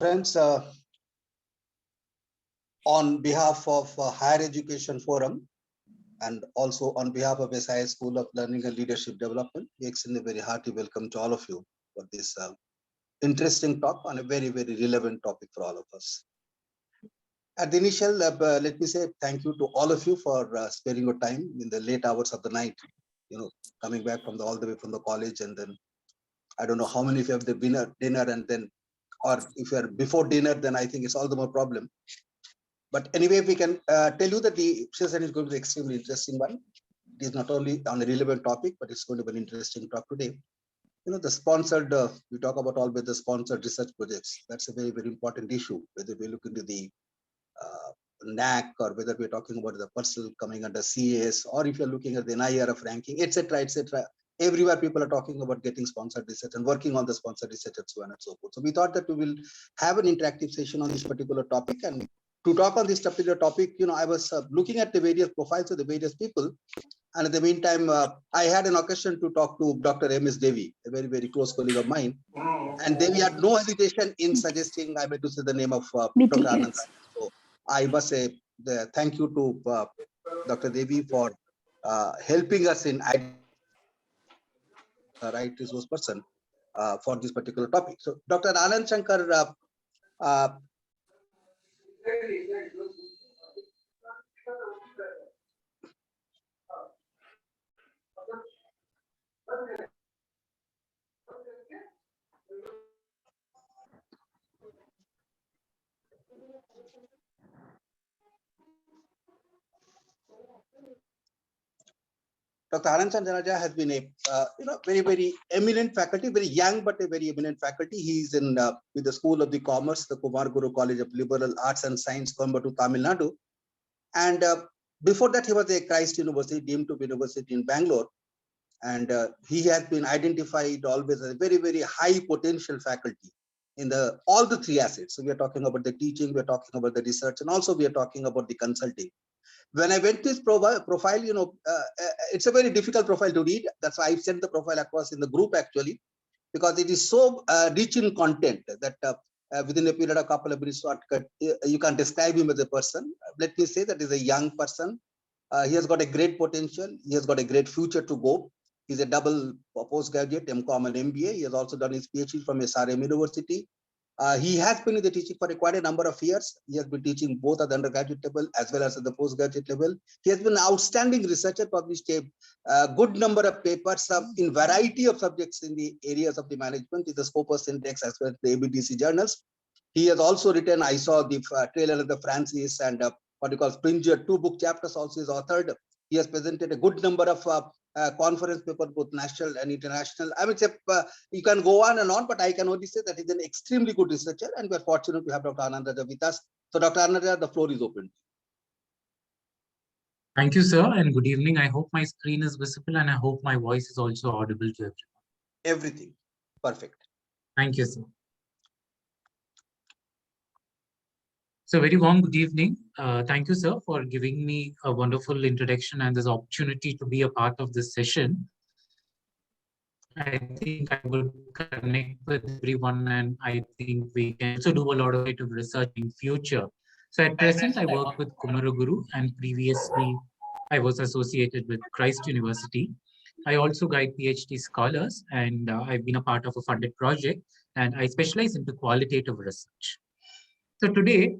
Friends, on behalf of Higher Education Forum and also on behalf of SIS School of Learning and Leadership Development, we extend a very hearty welcome to all of you for this interesting talk on a very, very relevant topic for all of us. At the initial, let me say thank you to all of you for sparing your time in the late hours of the night, coming back from all the way from the college, and then I don't know how many of you have the dinner and then, or if you are before dinner, then I think it's all the more problem. But anyway, we can tell you that the session is going to be extremely interesting one. It is not only on a relevant topic, but it's going to be an interesting talk today. The sponsored, we talk about always the sponsored research projects. That's a very, very important issue, whether we look into the NAC or whether we're talking about the personal coming under CAS, or if you're looking at the NIRF ranking, etc., etc. Everywhere people are talking about getting sponsored research and working on the sponsored research and so on and so forth. So we thought that we will have an interactive session on this particular topic. And to talk on this particular topic, I was looking at the various profiles of the various people. And in the meantime, I had an occasion to talk to Dr. M.S. Devi, a very, very close colleague of mine. And Devi had no hesitation in suggesting I may to say the name of Dr. Anand. So I must say thank you to Dr. Devi for helping us in right resource person for this particular topic. So Dr. Anand Shankar Dr. Anand Shankar Raja has been a very, very eminent faculty, very young but a very eminent faculty. He is in with the School of the Commerce, the Kumar Guru College of Liberal Arts and Science, Coimbatore, Tamil Nadu. And before that, he was a Christ University, deemed to be university in Bangalore. And he has been identified always as a very, very high potential faculty in all the three assets. So we are talking about the teaching, we are talking about the research, and also we are talking about the consulting. When I went to his profile, it's a very difficult profile to read. That's why I've sent the profile across in the group actually, because it is so rich in content that within a period of a couple of minutes, you can describe him as a person. Let me say that he's a young person. He has got a great potential. He has got a great future to go. He's a double postgraduate, MCom and MBA. He has also done his PhD from SRM University. He has been in the teaching for quite a number of years. He has been teaching both at the undergraduate level as well as at the postgraduate level. He has been an outstanding researcher, published a good number of papers in variety of subjects in the areas of the management, in the Scopus Index as well as the ABDC journals. He has also written, I saw the Trailer of the Francis and what you call Springer, 2 book chapters also is authored. He has presented a good number of conference papers, both national and international. I mean, you can go on and on, but I can only say that he's an extremely good researcher, and we're fortunate to have Dr. Anand Raja with us. So, Dr. Anand Raja, the floor is open. Thank you, sir, and good evening. I hope my screen is visible, and I hope my voice is also audible to everyone. Everything. Perfect. Thank you, sir. So very warm good evening. Thank you, sir, for giving me a wonderful introduction and this opportunity to be a part of this session. I think I would connect with everyone, and I think we can also do a lot of creative research in future. So at present, I work with Kumaraguru, and previously I was associated with Christ University. I also guide PhD scholars, and I've been a part of a funded project, and I specialize into qualitative research. So today,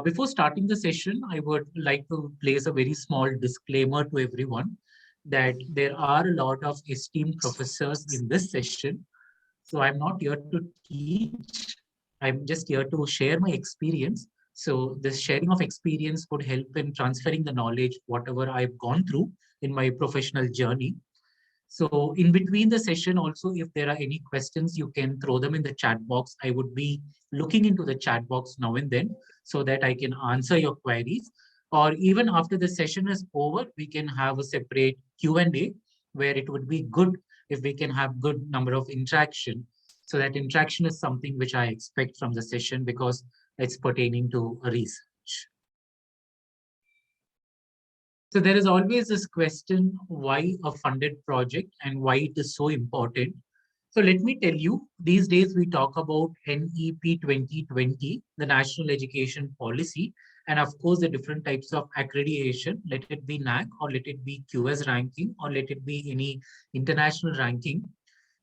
before starting the session, I would like to place a very small disclaimer to everyone that there are a lot of esteemed professors in this session. So I'm not here to teach. I'm just here to share my experience. So this sharing of experience would help in transferring the knowledge, whatever I've gone through in my professional journey. So in between the session also, if there are any questions, you can throw them in the chat box. I would be looking into the chat box now and then so that I can answer your queries. Or even after the session is over, we can have a separate Q&A where it would be good if we can have good number of interaction. So that interaction is something which I expect from the session because it's pertaining to research. So there is always this question, why a funded project and why it is so important. So let me tell you, these days we talk about NEP 2020, the National Education Policy, and of course the different types of accreditation, let it be NAC or let it be QS ranking or let it be any international ranking.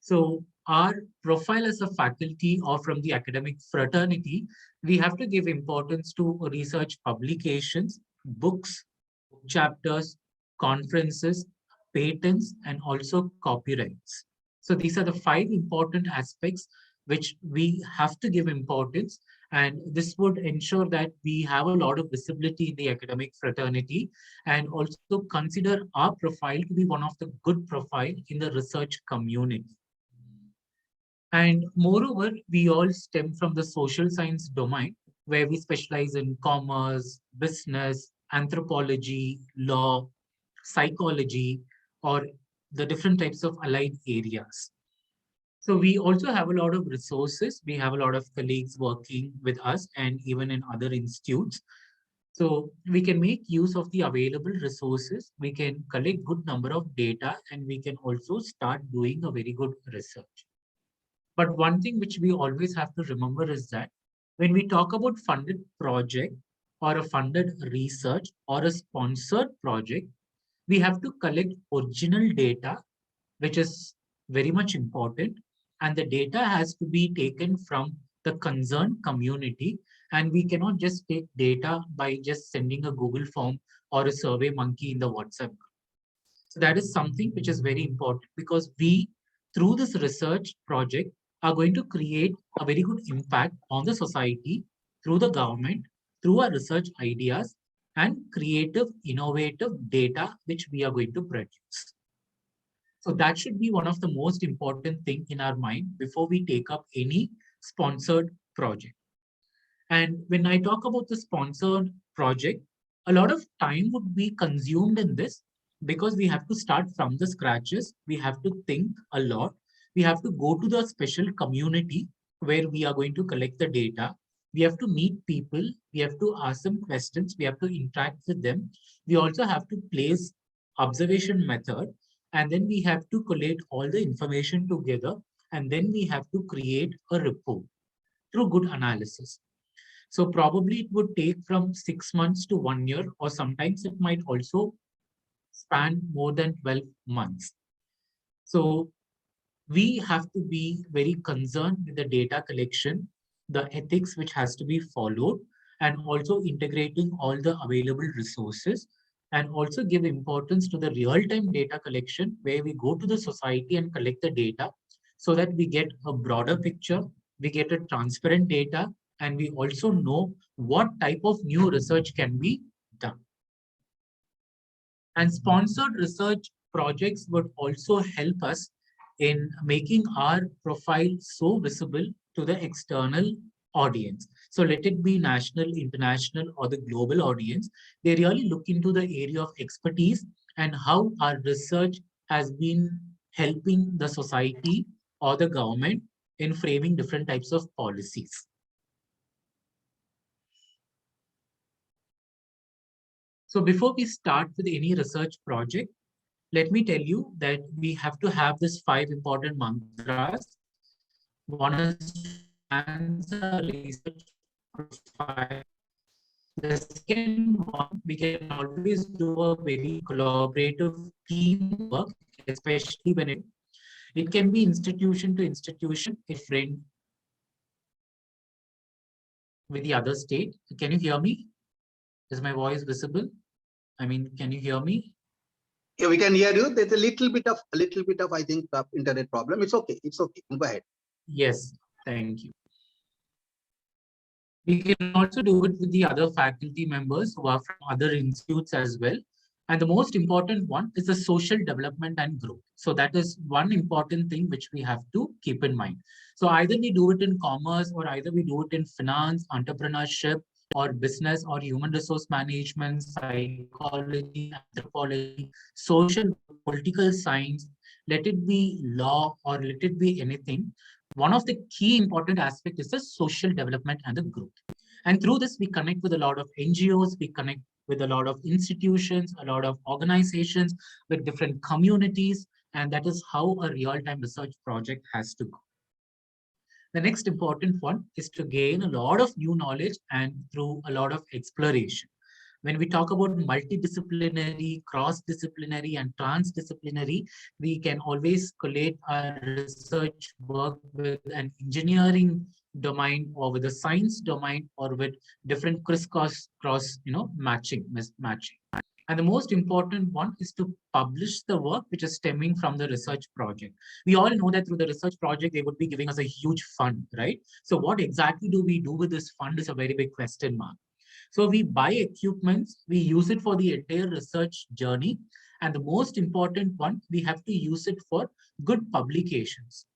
So our profile as a faculty or from the academic fraternity, we have to give importance to research publications, books, chapters, conferences, patents, and also copyrights. So these are the five important aspects which we have to give importance. And this would ensure that we have a lot of visibility in the academic fraternity and also consider our profile to be one of the good profile in the research community. And moreover, we all stem from the social science domain where we specialize in commerce, business, anthropology, law, psychology, or the different types of allied areas. So we also have a lot of resources. We have a lot of colleagues working with us and even in other institutes. So we can make use of the available resources. We can collect good number of data and we can also start doing a very good research. But one thing which we always have to remember is that when we talk about funded project or a funded research or a sponsored project, we have to collect original data, which is very much important. And the data has to be taken from the concerned community. And we cannot just take data by just sending a Google form or a survey monkey in the WhatsApp. So that is something which is very important because we, through this research project, are going to create a very good impact on the society through the government, through our research ideas and creative, innovative data which we are going to produce. So that should be one of the most important thing in our mind before we take up any sponsored project. And when I talk about the sponsored project, a lot of time would be consumed in this because we have to start from the scratches. We have to think a lot. We have to go to the special community where we are going to collect the data. We have to meet people. We have to ask them questions. We have to interact with them. We also have to place observation method. And then we have to collate all the information together. And then we have to create a report through good analysis. So probably it would take from 6 months to 1 year, or sometimes it might also span more than 12 months. So we have to be very concerned with the data collection, the ethics which has to be followed, and also integrating all the available resources, and also give importance to the real-time data collection where we go to the society and collect the data so that we get a broader picture, we get a transparent data, and we also know what type of new research can be done. And sponsored research projects would also help us in making our profile so visible to the external audience. So let it be national, international, or the global audience. They really look into the area of expertise and how our research has been helping the society or the government in framing different types of policies. So before we start with any research project, let me tell you that we have to have these 5 important mantras. One is to enhance our research profile. The second one, we can always do a very collaborative teamwork, especially when it can be institution to institution, a friend with the other state. Can you hear me? Is my voice visible? I mean, can you hear me? Yeah, we can hear you. There's a little bit of, I think, internet problem. It's okay. It's okay. Go ahead. Yes, thank you. We can also do it with the other faculty members who are from other institutes as well. And the most important one is the social development and growth. So that is one important thing which we have to keep in mind. So either we do it in commerce or either we do it in finance, entrepreneurship, or business or human resource management, psychology, anthropology, social, political science, let it be law or let it be anything. One of the key important aspects is the social development and the growth. And through this, we connect with a lot of NGOs, we connect with a lot of institutions, a lot of organizations, with different communities, And that is how a real-time research project has to go. The next important one is to gain a lot of new knowledge and through a lot of exploration. When we talk about multidisciplinary, cross-disciplinary, and transdisciplinary, we can always collate our research work with an engineering domain or with a science domain or with different matching. And the most important one is to publish the work which is stemming from the research project. We all know that through the research project, they would be giving us a huge fund, right? So what exactly do we do with this fund is a very big question mark. So we buy equipments, we use it for the entire research journey. And the most important one, we have to use it for good publications.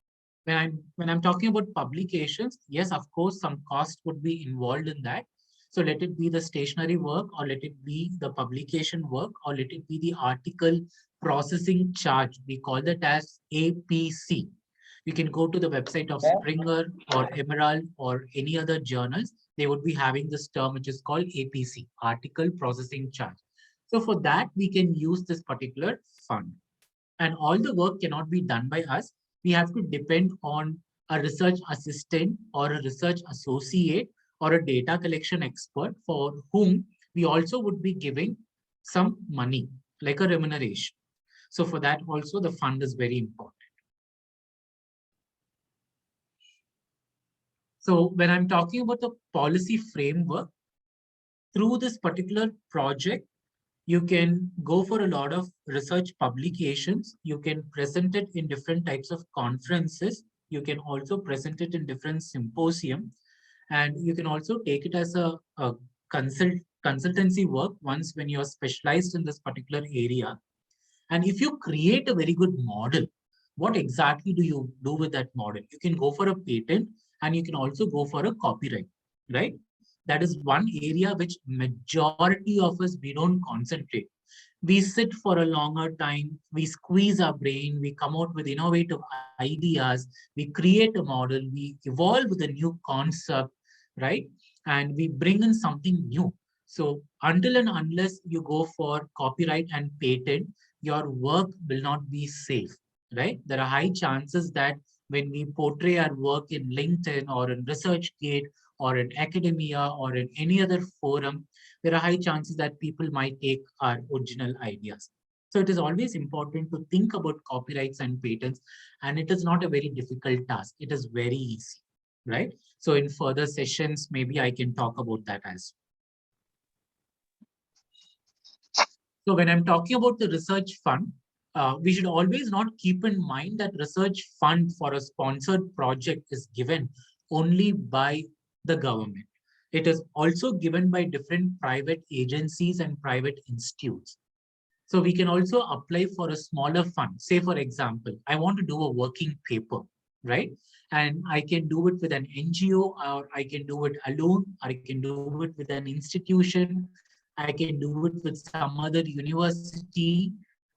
When I'm talking about publications, yes, of course, some cost would be involved in that. So let it be the stationary work, or let it be the publication work, or let it be the article processing charge. We call that as APC. You can go to the website of Springer or Emerald or any other journals. They would be having this term, which is called APC, article processing charge. So for that, we can use this particular fund. And all the work cannot be done by us. We have to depend on a research assistant or a research associate or a data collection expert for whom we also would be giving some money, like a remuneration. So for that also, the fund is very important. So when I'm talking about the policy framework, through this particular project, you can go for a lot of research publications. You can present it in different types of conferences. You can also present it in different symposium. And you can also take it as a consultancy work once when you're specialized in this particular area. And if you create a very good model, what exactly do you do with that model? You can go for a patent and you can also go for a copyright, right? That is one area which majority of us, we don't concentrate. We sit for a longer time, we squeeze our brain, we come out with innovative ideas, we create a model, we evolve with a new concept, right? And we bring in something new. So until and unless you go for copyright and patent, your work will not be safe, right? There are high chances that when we portray our work in LinkedIn or in ResearchGate or in academia or in any other forum, there are high chances that people might take our original ideas. So it is always important to think about copyrights and patents, and it is not a very difficult task. It is very easy, right? So in further sessions, maybe I can talk about that as well. So when I'm talking about the research fund, we should always not keep in mind that research fund for a sponsored project is given only by the government. It is also given by different private agencies and private institutes. So we can also apply for a smaller fund. Say, for example, I want to do a working paper, right? And I can do it with an NGO, or I can do it alone, or I can do it with an institution, I can do it with some other university.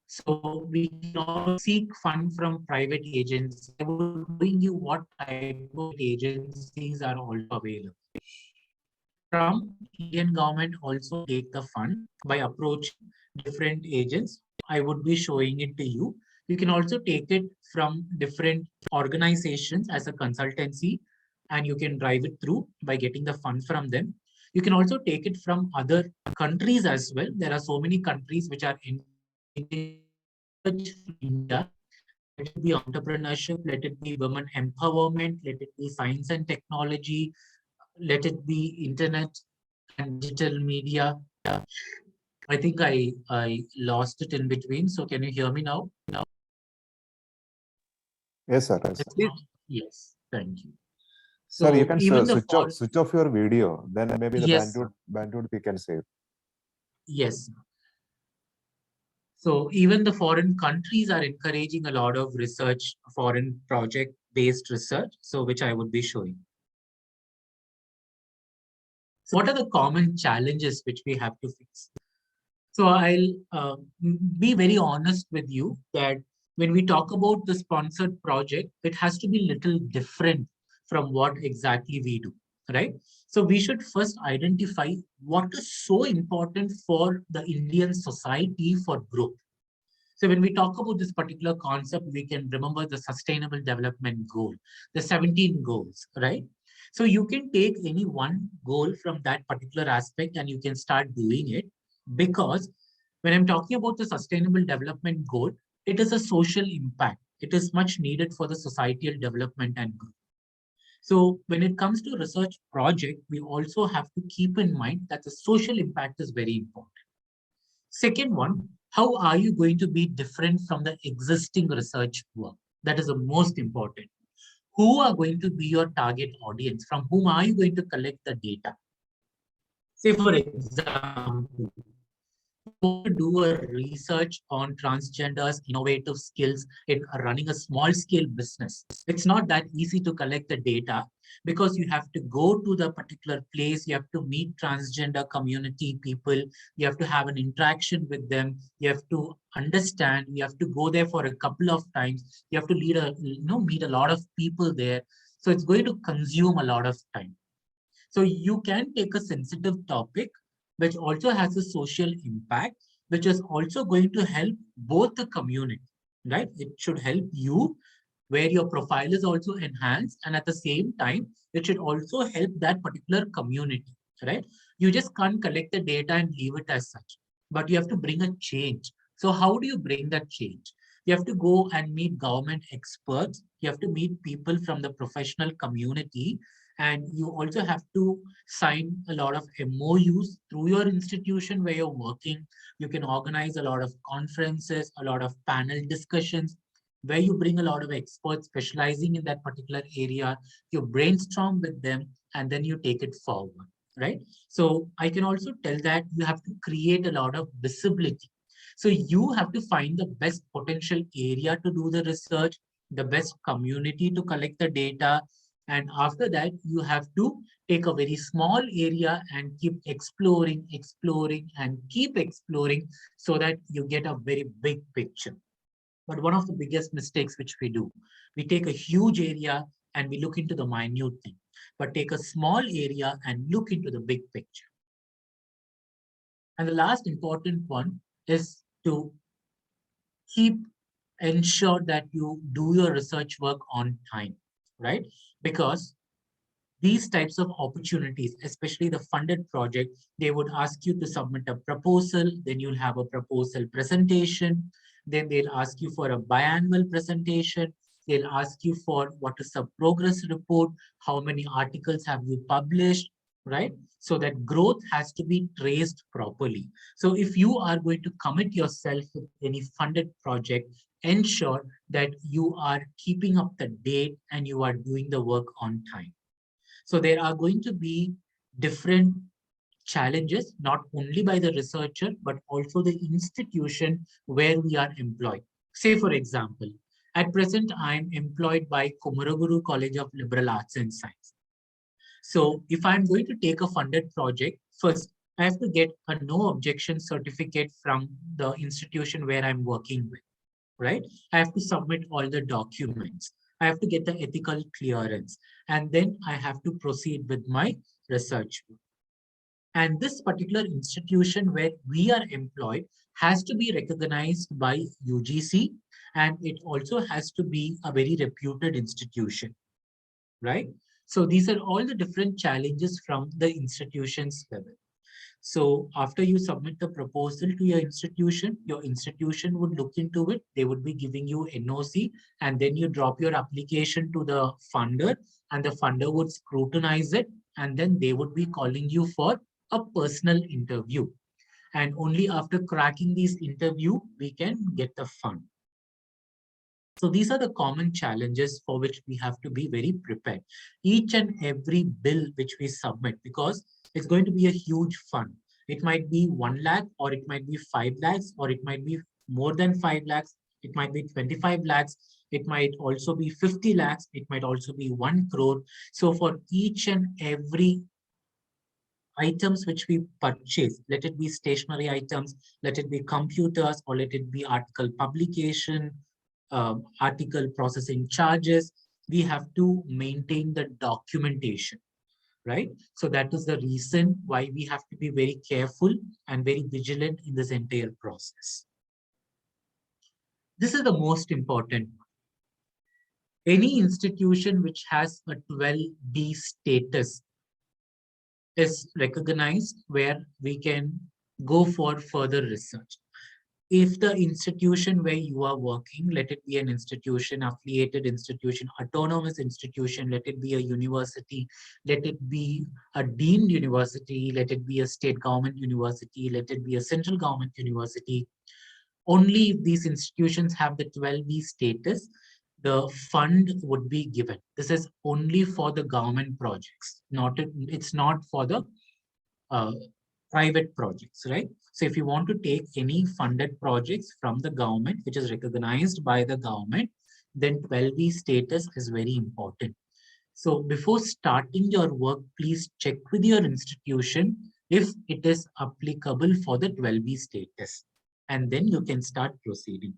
So we can all seek fund from private agencies. I would be showing you what type of agencies are also available. From Indian government also take the fund by approaching different agents. I would be showing it to you. You can also take it from different organizations as a consultancy, and you can drive it through by getting the fund from them. You can also take it from other countries as well. There are so many countries which are encouraging research from India. Let it be entrepreneurship, let it be women empowerment, let it be science and technology, let it be internet and digital media. I think I lost it in between. So can you hear me now? Yes, sir. Yes, sir. Yes, thank you. Sir, you So can even the switch off your video. Then maybe the yes, bandwidth we can save. yes. So even the foreign countries are encouraging a lot of research, foreign project-based research, so which I would be showing. So what are the common challenges which we have to fix? So I'll be very honest with you that when we talk about the sponsored project, it has to be little different from what exactly we do, right? So we should first identify what is so important for the Indian society for growth. So when we talk about this particular concept, we can remember the Sustainable Development Goal, the 17 goals, right? So you can take any one goal from that particular aspect and you can start doing it, because when I'm talking about the Sustainable Development Goal, it is a social impact. It is much needed for the societal development and growth. So when it comes to research project, we also have to keep in mind that the social impact is very important. Second one, how are you going to be different from the existing research work? That is the most important. Who are going to be your target audience? From whom are you going to collect the data? Say, for example, you want to do a research on transgenders' innovative skills in running a small scale business. It's not that easy to collect the data, because you have to go to the particular place, you have to meet transgender community people, you have to have an interaction with them, you have to understand, you have to go there for a couple of times, you have to meet a lot of people there. So it's going to consume a lot of time. So you can take a sensitive topic which also has a social impact, which is also going to help both the community, right? It should help you where your profile is also enhanced, and at the same time, it should also help that particular community, right? You just can't collect the data and leave it as such, but you have to bring a change. So how do you bring that change? You have to go and meet government experts. You have to meet people from the professional community, and you also have to sign a lot of MOUs through your institution where you're working. You can organize a lot of conferences, a lot of panel discussions, where you bring a lot of experts specializing in that particular area. You brainstorm with them, and then you take it forward, right? So I can also tell that you have to create a lot of visibility. So you have to find the best potential area to do the research, the best community to collect the data. And after that, you have to take a very small area and keep exploring, exploring, and keep exploring so that you get a very big picture. But one of the biggest mistakes which we do, we take a huge area and we look into the minute thing, but take a small area and look into the big picture. And the last important one is to ensure that you do your research work on time, right? Because these types of opportunities, especially the funded project, they would ask you to submit a proposal, then you'll have a proposal presentation, then they'll ask you for a biannual presentation, they'll ask you for what is the progress report, how many articles have you published, right? So that growth has to be traced properly. So if you are going to commit yourself with any funded project, ensure that you are keeping up the date and you are doing the work on time. So there are going to be different challenges, not only by the researcher, but also the institution where we are employed. Say, for example, at present, I'm employed by Kumaraguru College of Liberal Arts and Science. So if I'm going to take a funded project, first, I have to get a no objection certificate from the institution where I'm working with, right? I have to submit all the documents. I have to get the ethical clearance, and then I have to proceed with my research. And this particular institution where we are employed has to be recognized by UGC, and it also has to be a very reputed institution, right? So these are all the different challenges from the institution's level. So after you submit the proposal to your institution would look into it. They would be giving you NOC, and then you drop your application to the funder, and the funder would scrutinize it, and then they would be calling you for a personal interview. And only after cracking these interview, we can get the fund. So these are the common challenges for which we have to be very prepared. Each and every bill which we submit, because it's going to be a huge fund. It might be 1 lakh, or it might be 5 lakhs, or it might be more than 5 lakhs. It might be 25 lakhs. It might also be 50 lakhs. It might also be 1 crore. So for each and every items which we purchase, let it be stationary items, let it be computers, or let it be article publication, article processing charges, we have to maintain the documentation, right? So that is the reason why we have to be very careful and very vigilant in this entire process. This is the most important. Any institution which has a 12B status is recognized where we can go for further research. If the institution where you are working, let it be an institution, affiliated institution, autonomous institution, let it be a university, let it be a deemed university, let it be a state government university, let it be a central government university, only if these institutions have the 12B status, the fund would be given. This is only for the government projects, it's not for the uh, private projects, right? So if you want to take any funded projects from the government, which is recognized by the government, then 12B status is very important. So before starting your work, please check with your institution if it is applicable for the 12B status, and then you can start proceeding.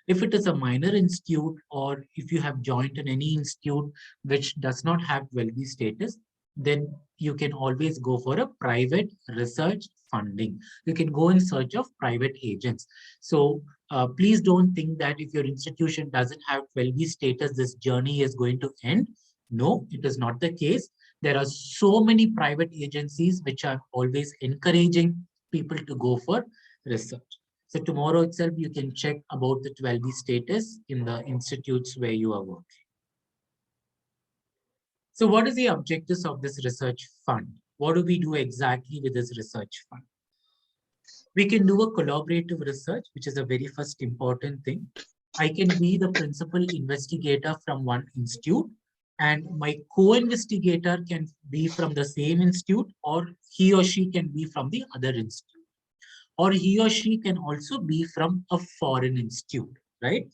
If it is a minor institute, or if you have joined in any institute which does not have 12B status, then you can always go for a private research funding. You can go in search of private agents. So please don't think that if your institution doesn't have 12B status, this journey is going to end. No, it is not the case. There are so many private agencies which are always encouraging people to go for research. So tomorrow itself, you can check about the 12B status in the institutes where you are working. So what is the objectives of this research fund? What do we do exactly with this research fund? We can do a collaborative research, which is a very first important thing. I can be the principal investigator from one institute, and my co-investigator can be from the same institute, or he or she can be from the other institute, or he or she can also be from a foreign institute, right?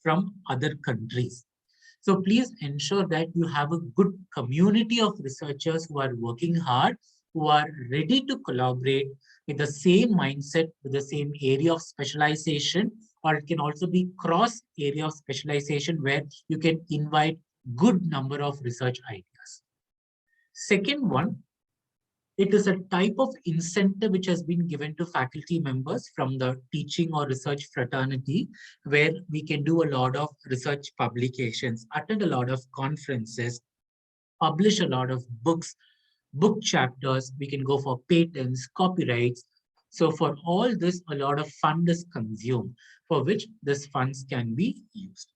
From other countries. So please ensure that you have a good community of researchers who are working hard, who are ready to collaborate with the same mindset, with the same area of specialization, or it can also be cross area of specialization where you can invite good number of research ideas. Second one, it is a type of incentive which has been given to faculty members from the teaching or research fraternity, where we can do a lot of research publications, attend a lot of conferences, publish a lot of books, book chapters. We can go for patents, copyrights. So for all this, a lot of fund is consumed, for which these funds can be used.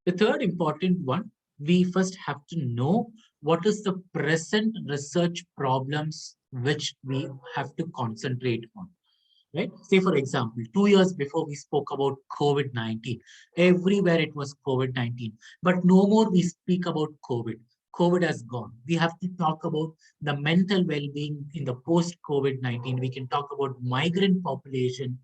The third important one, we first have to know what is the present research problems which we have to concentrate on, right? Say, for example, 2 years before we spoke about COVID-19, everywhere it was COVID-19, but no more we speak about COVID. COVID has gone. We have to talk about the mental well-being in the post-COVID-19. We can talk about migrant population.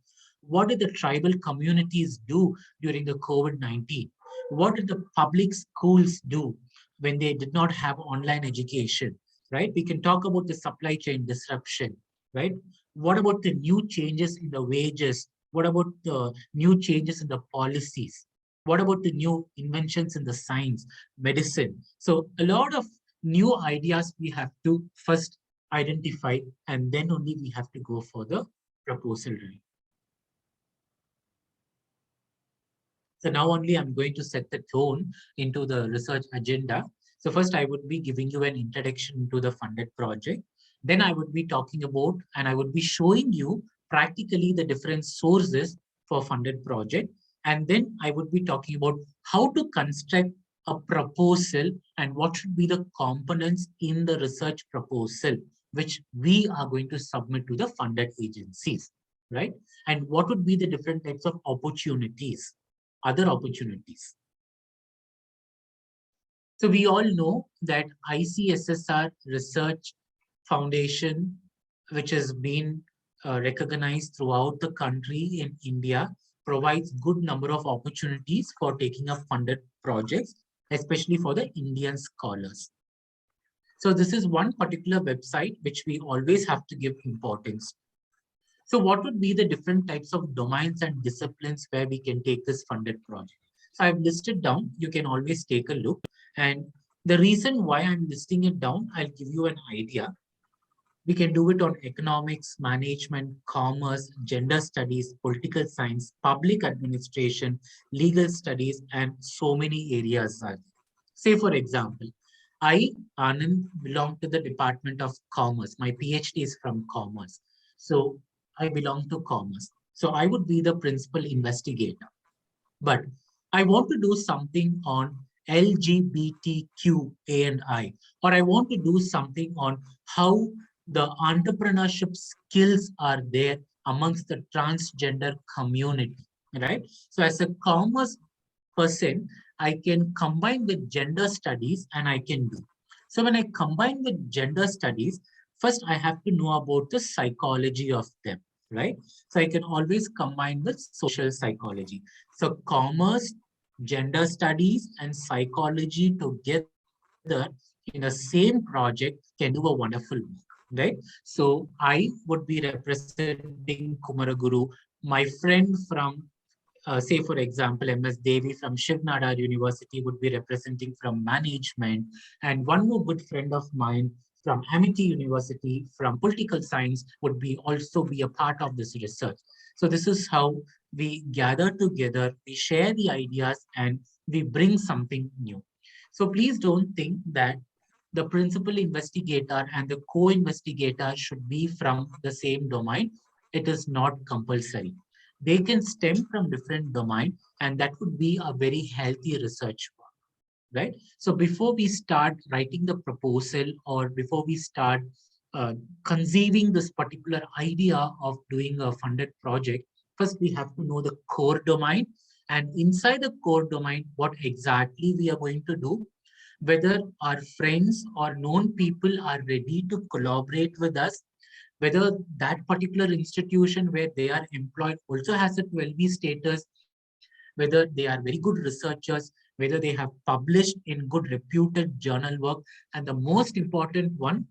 What did the tribal communities do during the COVID-19? What did the public schools do when they did not have online education, right? We can talk about the supply chain disruption, right? What about the new changes in the wages? What about the new changes in the policies? What about the new inventions in the science, medicine? So a lot of new ideas we have to first identify, and then only we have to go for the proposal review. So now only I'm going to set the tone into the research agenda. So first I would be giving you an introduction to the funded project. Then I would be talking about, and I would be showing you practically the different sources for funded project. And then I would be talking about how to construct a proposal and what should be the components in the research proposal, which we are going to submit to the funded agencies, right? And what would be the different types of opportunities, other opportunities. So we all know that ICSSR Research Foundation, which has been recognized throughout the country in India, provides good number of opportunities for taking up funded projects, especially for the Indian scholars. So this is one particular website which we always have to give importance. So what would be the different types of domains and disciplines where we can take this funded project? So I've listed down, you can always take a look. And the reason why I'm listing it down, I'll give you an idea. We can do it on economics, management, commerce, gender studies, political science, public administration, legal studies, and so many areas are there. Say, for example, I, Anand, belong to the Department of Commerce. My PhD is from Commerce. So I belong to Commerce. So I would be the principal investigator. But I want to do something on LGBTQ and I, or I want to do something on how the entrepreneurship skills are there amongst the transgender community, right? So as a commerce person, I can combine with gender studies and I can do. So when I combine with gender studies, first I have to know about the psychology of them, right? So I can always combine with social psychology. So commerce, gender studies, and psychology together in the same project can do a wonderful work, right? So I would be representing Kumaraguru, my friend from say, for example, MS Devi from Shiv Nadar University would be representing from management, and one more good friend of mine from Amity University from political science would be also be a part of this research. So this is how we gather together, we share the ideas, and we bring something new. So please don't think that the principal investigator and the co-investigator should be from the same domain. It is not compulsory. They can stem from different domain, and that would be a very healthy research work, right? So before we start writing the proposal or before we start uh, conceiving this particular idea of doing a funded project, first we have to know the core domain, and inside the core domain, what exactly we are going to do, whether our friends or known people are ready to collaborate with us, whether that particular institution where they are employed also has a 12B status, whether they are very good researchers, whether they have published in good reputed journal work, and the most important one,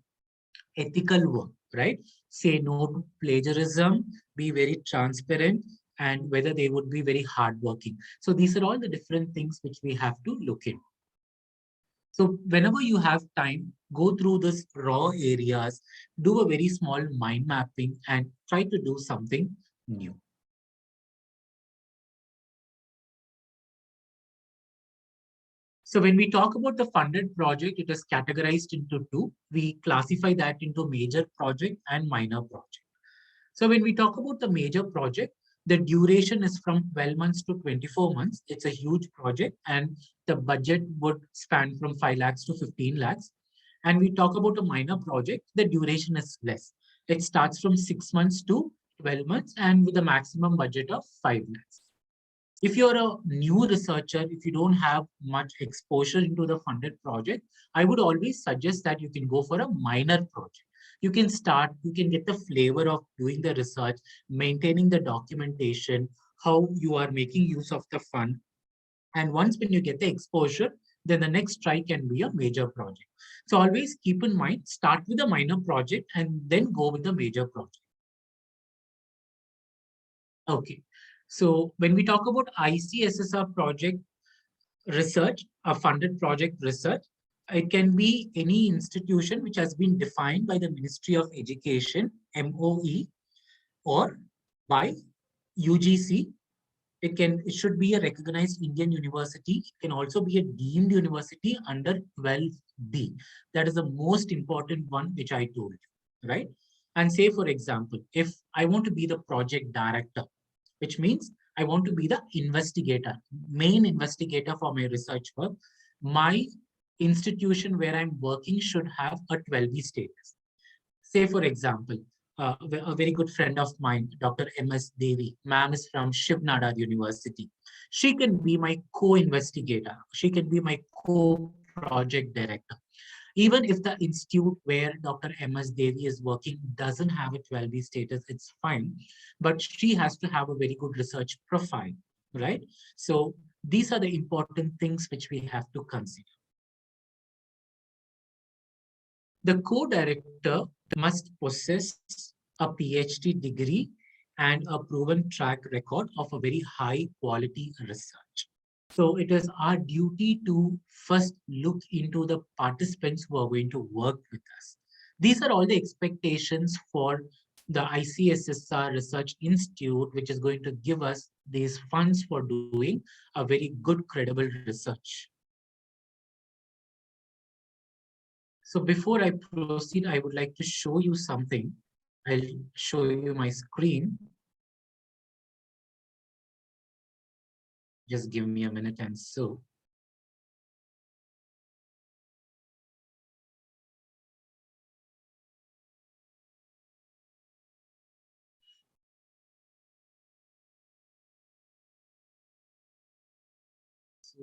ethical work, right? Say no to plagiarism, be very transparent, and whether they would be very hardworking. So these are all the different things which we have to look in. So whenever you have time, go through this raw areas, do a very small mind mapping and try to do something new. So when we talk about the funded project, it is categorized into two. We classify that into major project and minor project. So when we talk about the major project, the duration is from 12 months to 24 months. It's a huge project and the budget would span from 5 lakhs to 15 lakhs. And we talk about a minor project, the duration is less. It starts from 6 months to 12 months and with a maximum budget of 5 lakhs. If you're a new researcher, if you don't have much exposure into the funded project, I would always suggest that you can go for a minor project. You can start, you can get the flavor of doing the research, maintaining the documentation, how you are making use of the fund. And once when you get the exposure, then the next try can be a major project. So always keep in mind, start with a minor project and then go with the major project. Okay. So when we talk about ICSSR project research, a funded project research, it can be any institution which has been defined by the Ministry of Education, MOE, or by UGC. It should be a recognized Indian university. It can also be a deemed university under 12B. That is the most important one which I told you, right? And say, for example, if I want to be the project director, which means I want to be the investigator, main investigator for my research work, my institution where I'm working should have a 12B status. Say, for example, a very good friend of mine, Dr. MS Devi, ma'am is from Shiv Nadar University. She can be my co-investigator. She can be my co-project director. Even if the institute where Dr. MS Devi is working doesn't have a 12B status, it's fine. But she has to have a very good research profile, right? So these are the important things which we have to consider. The co-director must possess a PhD degree and a proven track record of a very high quality research. So it is our duty to first look into the participants who are going to work with us. These are all the expectations for the ICSSR Research Institute, which is going to give us these funds for doing a very good, credible research. So before I proceed, I would like to show you something. I'll show you my screen. Just give me a minute and so. So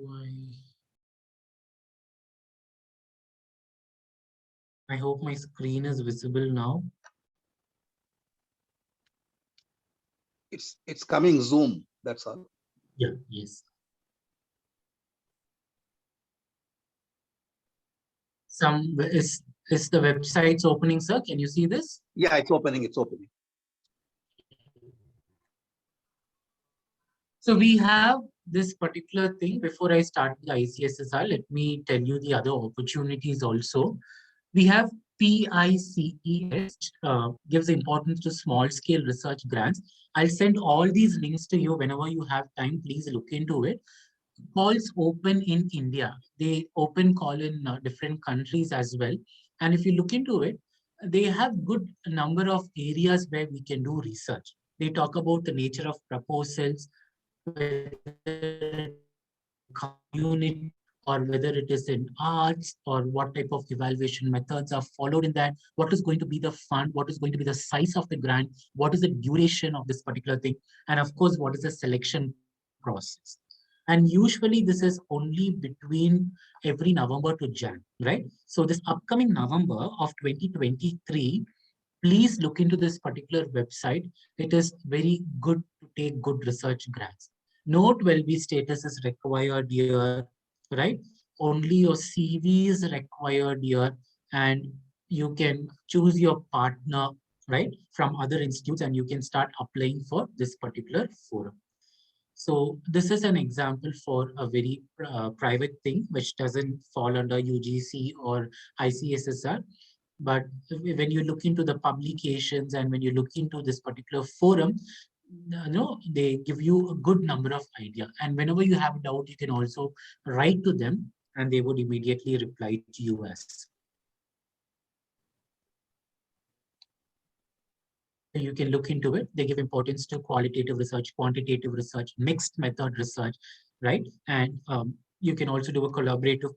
I hope my screen is visible now. It's coming Zoom, that's all. Yeah, yes. Is the website's opening, sir? Can you see this? Yeah, it's opening, it's opening. So we have this particular thing. Before I start the ICSSR, let me tell you the other opportunities also. We have PICES, gives importance to small scale research grants. I'll send all these links to you whenever you have time. Please look into it. Calls open in India. They open call in different countries as well. And if you look into it, they have good number of areas where we can do research. They talk about the nature of proposals, whether community or whether it is in arts or what type of evaluation methods are followed in that, what is going to be the fund, what is going to be the size of the grant, what is the duration of this particular thing, and of course, what is the selection process. And usually this is only between every November to Jan, right? So this upcoming November of 2023, please look into this particular website. It is very good to take good research grants. No 12B status is required here, right? Only your CV is required here, and you can choose your partner, right, from other institutes, and you can start applying for this particular forum. So this is an example for a very private thing, which doesn't fall under UGC or ICSSR. But when you look into the publications and when you look into this particular forum, they give you a good number of idea. And whenever you have a doubt, you can also write to them and they would immediately reply to you as. You can look into it. They give importance to qualitative research, quantitative research, mixed method research, right? And you can also do a collaborative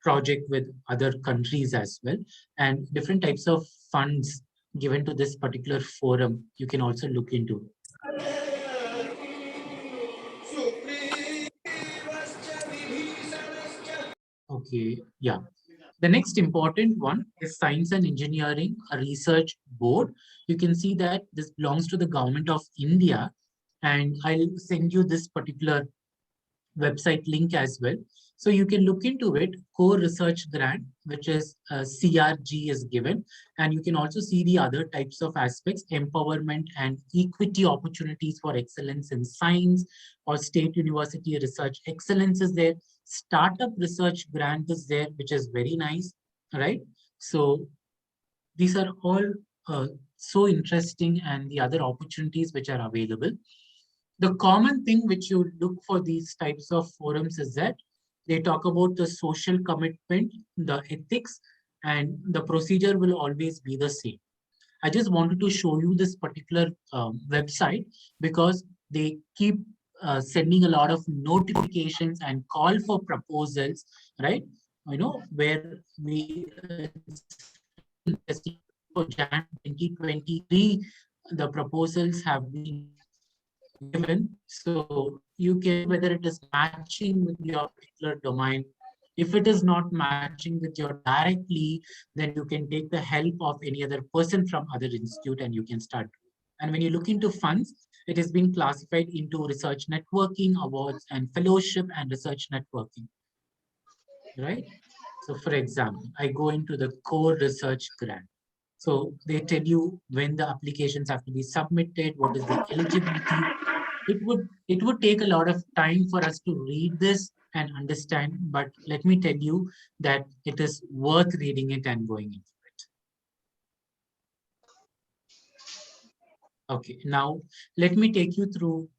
project with other countries as well. And different types of funds given to this particular forum, you can also look into. Okay, yeah. The next important one is Science and Engineering, a research board. You can see that this belongs to the government of India, and I'll send you this particular website link as well. So you can look into it. Core research grant, which is CRG is given. And you can also see the other types of aspects, empowerment and equity opportunities for excellence in science or state university research excellence is there. Startup research grant is there, which is very nice, right? So these are all so interesting, and the other opportunities which are available. The common thing which you look for these types of forums is that they talk about the social commitment, the ethics, and the procedure will always be the same. I just wanted to show you this particular website because they keep sending a lot of notifications and call for proposals, right? Where we for Jan 2023, the proposals have been given. So you can, whether it is matching with your particular domain. If it is not matching with your directly, then you can take the help of any other person from other institute and you can start. And when you look into funds, it has been classified into research networking, awards, and fellowship and research networking, right? So for example, I go into the core research grant. So they tell you when the applications have to be submitted, what is the eligibility. It would take a lot of time for us to read this and understand, but let me tell you that it is worth reading it and going into it. Okay, now let me take you through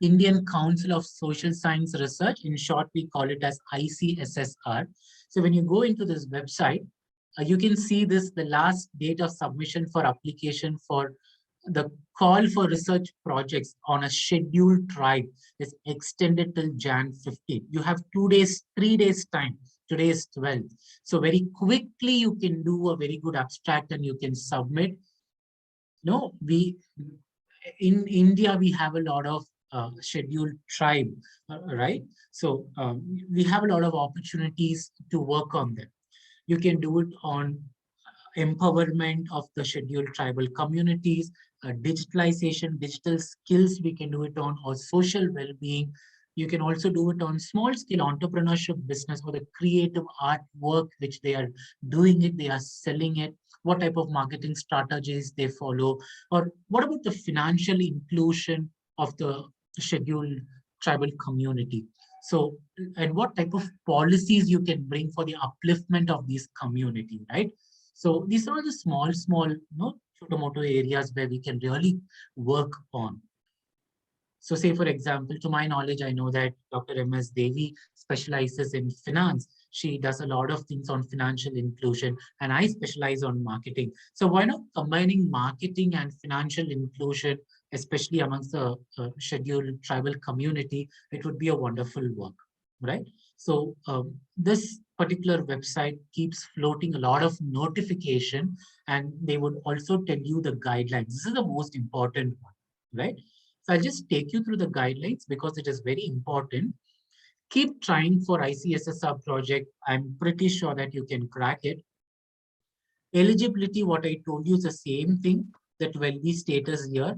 Indian Council of Social Science Research. In short, we call it as ICSSR. So when you go into this website, you can see this, the last date of submission for application for the call for research projects on a scheduled tribe is extended till Jan 15. You have 2 days, 3 days time. Today is 12th. So very quickly you can do a very good abstract and you can submit. No, in India, we have a lot of scheduled tribe, right? So we have a lot of opportunities to work on them. You can do it on empowerment of the scheduled tribal communities, digitalization, digital skills we can do it on, or social well-being. You can also do it on small scale entrepreneurship business or the creative artwork which they are doing it, they are selling it, what type of marketing strategies they follow, or what about the financial inclusion of the scheduled tribal community. So, and what type of policies you can bring for the upliftment of these community, right? So these are the small, photomoto areas where we can really work on. So say, for example, to my knowledge, I know that Dr. M.S. Devi specializes in finance. She does a lot of things on financial inclusion, and I specialize on marketing. So why not combining marketing and financial inclusion, especially amongst the scheduled tribal community? It would be a wonderful work, right? So this particular website keeps floating a lot of notification, and they would also tell you the guidelines. This is the most important one, right? So I'll just take you through the guidelines because it is very important. Keep trying for ICSSR project. I'm pretty sure that you can crack it. Eligibility, what I told you is the same thing, the 12B status here,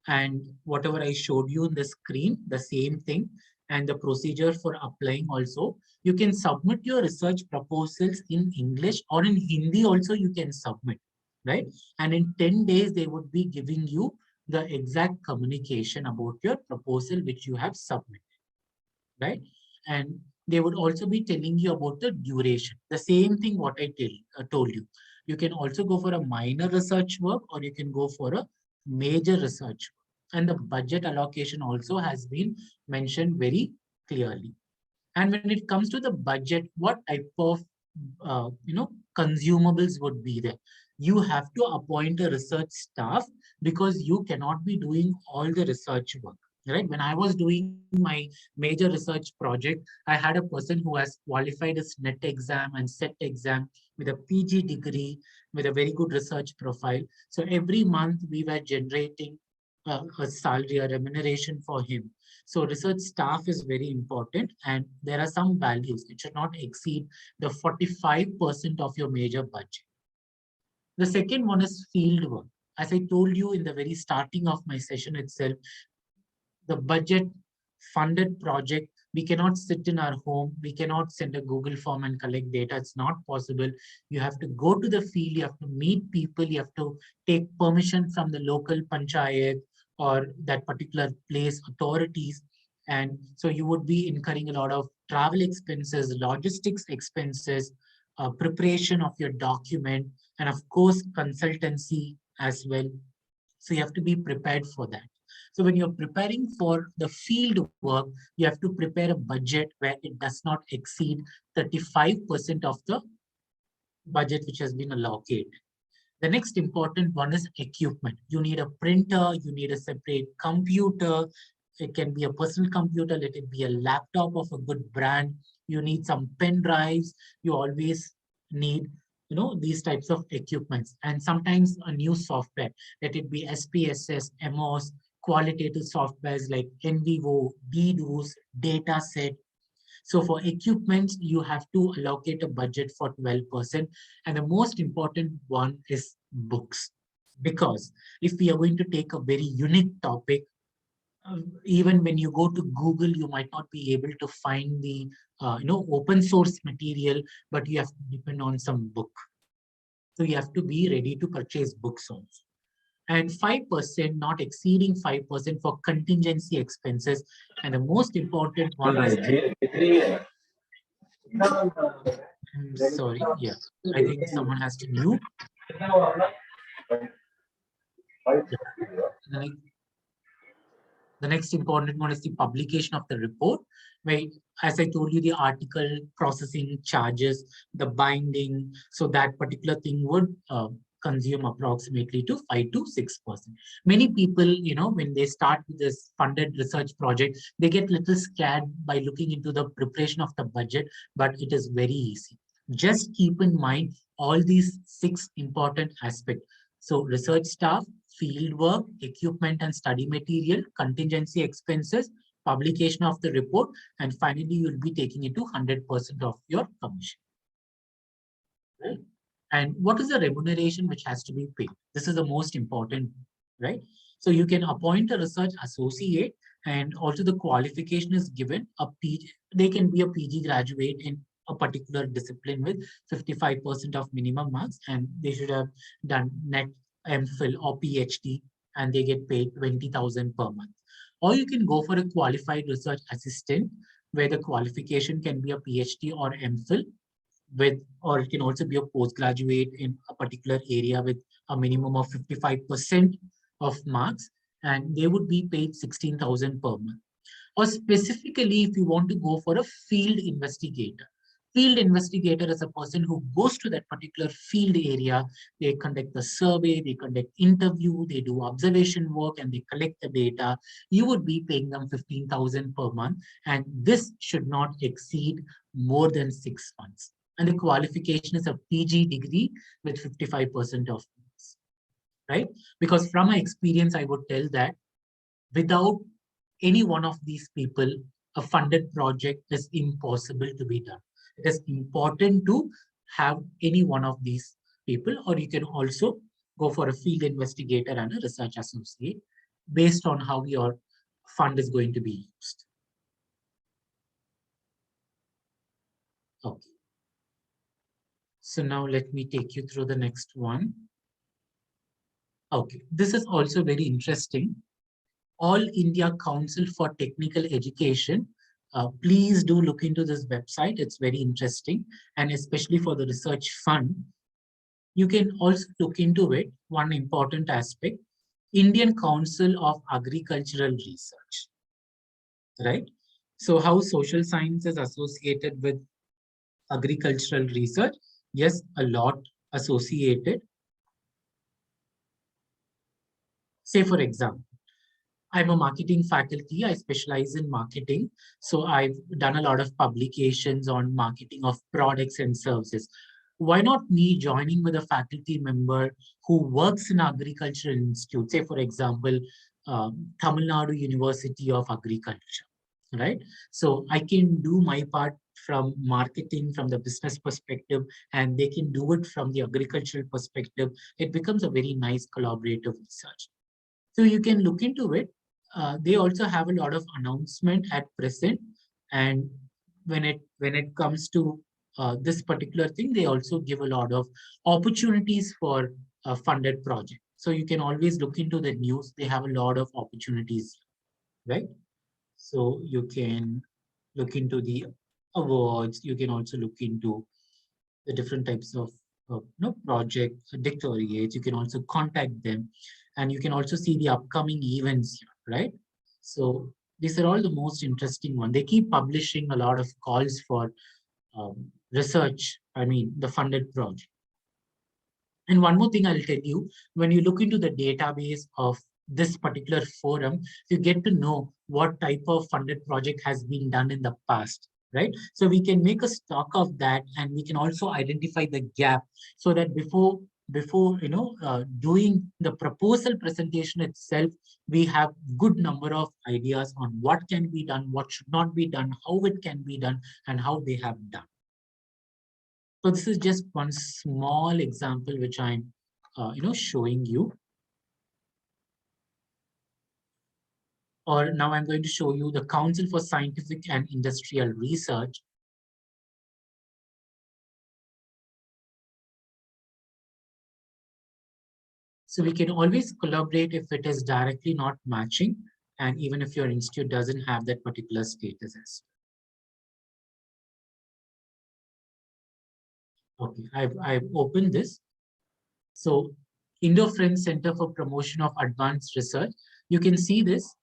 and whatever I showed you in the screen, the same thing, and the procedure for applying also. You can submit your research proposals in English or in Hindi also you can submit, right? And in 10 days, they would be giving you the exact communication about your proposal which you have submitted, right? And they would also be telling you about the duration. The same thing what I told you. You can also go for a minor research work or you can go for a major research work. And the budget allocation also has been mentioned very clearly. And when it comes to the budget, what type of consumables would be there? You have to appoint a research staff because you cannot be doing all the research work. Right? When I was doing my major research project, I had a person who has qualified as NET exam and SET exam with a PG degree, with a very good research profile. So every month we were generating a salary, a remuneration for him. So research staff is very important, and there are some values. It should not exceed the 45% of your major budget. The second one is field work. As I told you in the very starting of my session itself, the budget funded project, we cannot sit in our home, we cannot send a Google form and collect data. It's not possible. You have to go to the field, you have to meet people, you have to take permission from the local panchayat or that particular place authorities. And so you would be incurring a lot of travel expenses, logistics expenses, preparation of your document, and of course, consultancy as well. So you have to be prepared for that. So when you're preparing for the field work, you have to prepare a budget where it does not exceed 35% of the budget which has been allocated. The next important one is equipment. You need a printer, you need a separate computer. It can be a personal computer, let it be a laptop of a good brand. You need some pen drives. You always need, these types of equipments, and sometimes a new software, let it be SPSS, MOS, qualitative softwares like NVivo, DDoS, dataset. So for equipment, you have to allocate a budget for 12%. And the most important one is books. Because if we are going to take a very unique topic, even when you go to Google, you might not be able to find the open source material, but you have to depend on some book. So you have to be ready to purchase books also. And 5%, not exceeding 5% for contingency expenses. And the most important one is, I'm sorry, yeah, I think someone has to mute. The next important one is the publication of the report, where, as I told you, the article processing charges, the binding, so that particular thing would consume approximately to 5 to 6%. Many people, when they start with this funded research project, they get little scared by looking into the preparation of the budget, but it is very easy. Just keep in mind all these 6 important aspects. So research staff, field work, equipment and study material, contingency expenses, publication of the report, and finally you'll be taking it to 100% of your commission. Right? And what is the remuneration which has to be paid? This is the most important, right? So you can appoint a research associate, and also the qualification is given a PG. They can be a PG graduate in a particular discipline with 55% of minimum marks, and they should have done net MPhil or PhD, and they get paid 20,000 per month. Or you can go for a qualified research assistant, where the qualification can be a PhD or MPhil with, or it can also be a postgraduate in a particular area with a minimum of 55% of marks, and they would be paid 16,000 per month. Or specifically, if you want to go for a field investigator. Field investigator is a person who goes to that particular field area. They conduct the survey, they conduct interview, they do observation work, and they collect the data. You would be paying them 15,000 per month, and this should not exceed more than 6 months. And the qualification is a PG degree with 55% of marks, right? Because from my experience, I would tell that without any one of these people, a funded project is impossible to be done. It is important to have any one of these people, or you can also go for a field investigator and a research associate based on how your fund is going to be used. Okay. So now let me take you through the next one. Okay, this is also very interesting. All India Council for Technical Education. Please do look into this website. It's very interesting. And especially for the research fund, you can also look into it. One important aspect, Indian Council of Agricultural Research, right? So how social science is associated with agricultural research? Yes, a lot associated. Say, for example, I'm a marketing faculty. I specialize in marketing. So I've done a lot of publications on marketing of products and services. Why not me joining with a faculty member who works in agricultural institute, say, for example, Tamil Nadu University of Agriculture, right? So I can do my part from marketing, from the business perspective, and they can do it from the agricultural perspective. It becomes a very nice collaborative research. So you can look into it. They also have a lot of announcement at present, and when it comes to this particular thing, they also give a lot of opportunities for a funded project. So you can always look into the news. They have a lot of opportunities, right? So you can look into the awards. You can also look into the different types of project dictoriates. You can also contact them, and you can also see the upcoming events here, right? So these are all the most interesting one. They keep publishing a lot of calls for research, the funded project. And one more thing I'll tell you, when you look into the database of this particular forum, you get to know what type of funded project has been done in the past, right? So we can make a stock of that, and we can also identify the gap, so that before doing the proposal presentation itself, we have good number of ideas on what can be done, what should not be done, how it can be done, and how they have done. So this is just one small example which I'm showing you. Or now I'm going to show you the Council for Scientific and Industrial Research. So we can always collaborate if it is directly not matching, and even if your institute doesn't have that particular status. Okay, I've opened this. So Indo-French Center for Promotion of Advanced Research. You can see this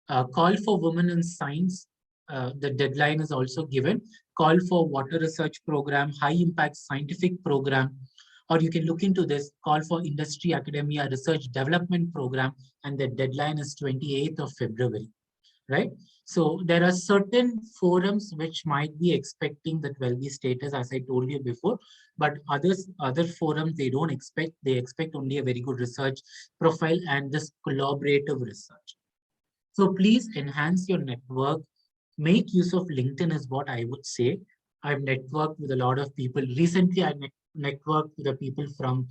call for women in science. The deadline is also given. Call for water research program, high impact scientific program, or you can look into this call for industry academia research development program, and the deadline is 28th of February, right? So there are certain forums which might be expecting the 12B status, as I told you before, but other forums, they don't expect, they expect only a very good research profile and this collaborative research. So please enhance your network, make use of LinkedIn is what I would say. I've networked with a lot of people. Recently, I networked with the people from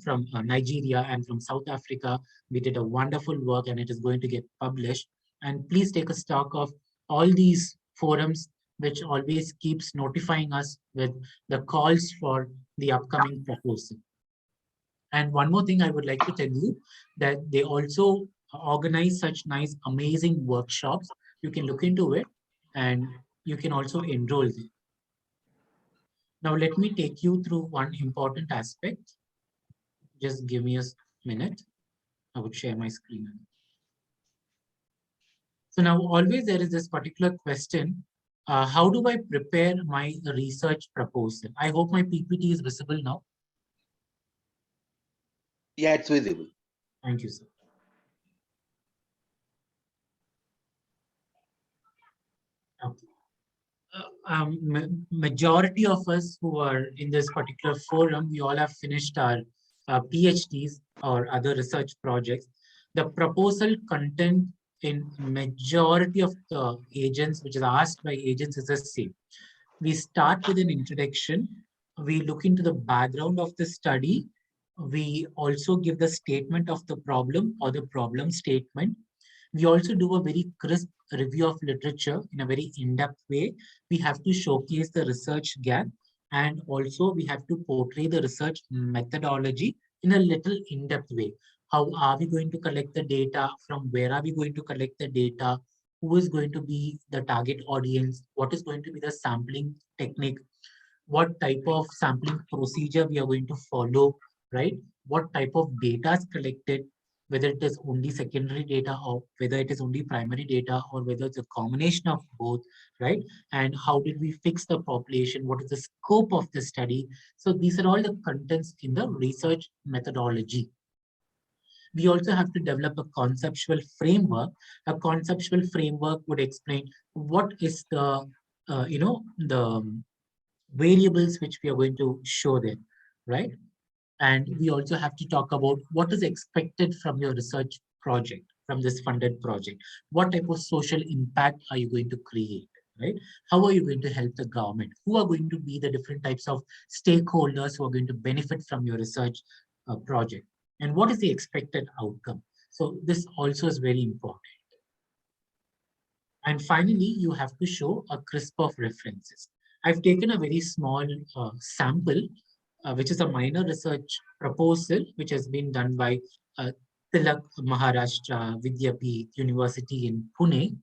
from Nigeria and from South Africa. We did a wonderful work and it is going to get published. And please take a stock of all these forums, which always keeps notifying us with the calls for the upcoming proposal. And one more thing I would like to tell you, that they also organize such nice, amazing workshops. You can look into it and you can also enroll there. Now, let me take you through one important aspect. Just give me a minute. I would share my screen. So now always there is this particular question. How do I prepare my research proposal? I hope my PPT is visible now. Yeah, it's visible. Thank you, sir. Okay. Majority of us who are in this particular forum, we all have finished our PhDs or other research projects. The proposal content in majority of the agents, which is asked by agents, is the same. We start with an introduction. We look into the background of the study. We also give the statement of the problem or the problem statement. We also do a very crisp review of literature in a very in-depth way. We have to showcase the research gap, and also we have to portray the research methodology in a little in-depth way. How are we going to collect the data? From where are we going to collect the data? Who is going to be the target audience? What is going to be the sampling technique? What type of sampling procedure we are going to follow, right? What type of data is collected, whether it is only secondary data or whether it is only primary data or whether it's a combination of both, right? And how did we fix the population? What is the scope of the study? So these are all the contents in the research methodology. We also have to develop a conceptual framework. A conceptual framework would explain what is the, the variables which we are going to show them, right? And we also have to talk about what is expected from your research project, from this funded project. What type of social impact are you going to create, right? How are you going to help the government? Who are going to be the different types of stakeholders who are going to benefit from your research project? And what is the expected outcome? So this also is very important. And finally, you have to show a crisp of references. I've taken a very small sample, which is a minor research proposal, which has been done by Tilak Maharashtra Vidyapeeth University in Pune.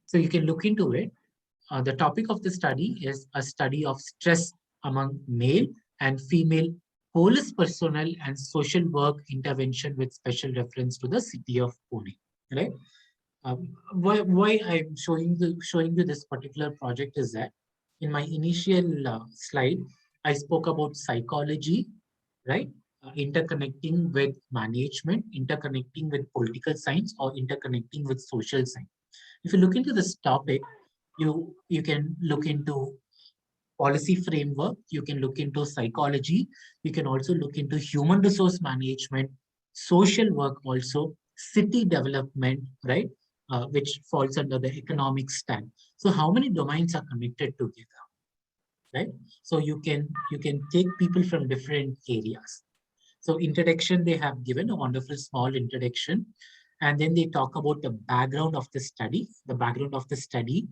So you can look into it. The topic of the study is a study of stress among male and female police personnel and social work intervention with special reference to the city of Pune, right? Why I'm showing you this particular project is that in my initial slide, I spoke about psychology, right? Interconnecting with management, interconnecting with political science, or interconnecting with social science. If you look into this topic, you can look into policy framework, you can look into psychology, you can also look into human resource management, social work also, city development, right? Which falls under the economic stack. So how many domains are connected together, right? So you can take people from different areas. So introduction, they have given a wonderful small introduction, and then they talk about the background of the study. The background of the study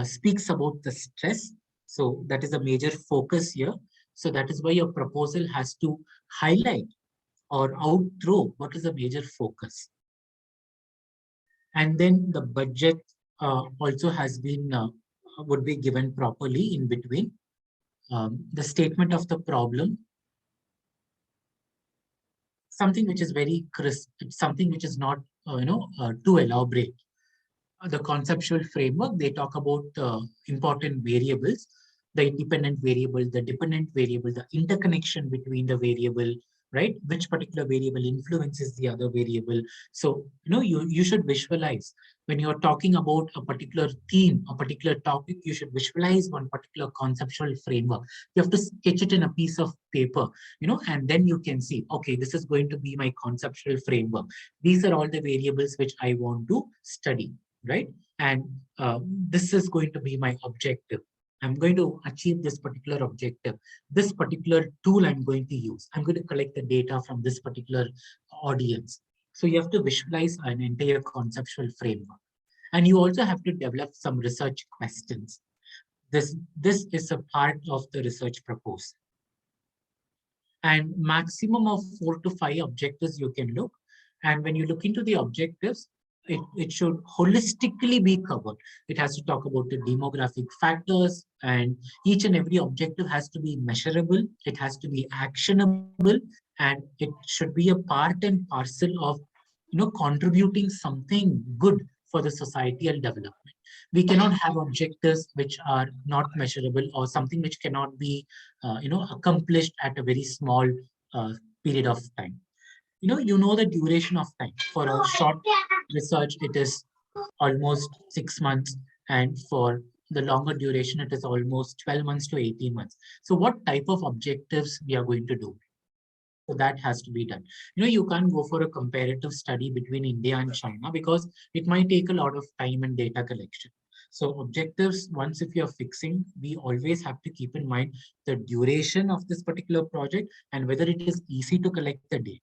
speaks about the stress. So that is a major focus here. So that is why your proposal has to highlight or outthrow what is the major focus. And then the budget also has been, would be given properly in between. The statement of the problem, something which is very crisp. It's something which is not, too elaborate. The conceptual framework, they talk about important variables, the independent variable, the dependent variable, the interconnection between the variable, right? Which particular variable influences the other variable. So, you should visualize when you're talking about a particular theme, a particular topic, you should visualize one particular conceptual framework. You have to sketch it in a piece of paper, and then you can see, okay, this is going to be my conceptual framework. These are all the variables which I want to study, right? And this is going to be my objective. I'm going to achieve this particular objective. This particular tool I'm going to use. I'm going to collect the data from this particular audience. So you have to visualize an entire conceptual framework. And you also have to develop some research questions. This is a part of the research proposal. And maximum of 4 to 5 objectives you can look. And when you look into the objectives, it should holistically be covered. It has to talk about the demographic factors, and each and every objective has to be measurable. It has to be actionable, and it should be a part and parcel of, contributing something good for the societal development. We cannot have objectives which are not measurable, or something which cannot be, accomplished at a very small period of time. You know the duration of time. For a short research, it is almost 6 months, and for the longer duration, it is almost 12 months to 18 months. So what type of objectives we are going to do? So that has to be done. You can't go for a comparative study between India and China, because it might take a lot of time and data collection. So objectives, once if you're fixing, we always have to keep in mind the duration of this particular project and whether it is easy to collect the data.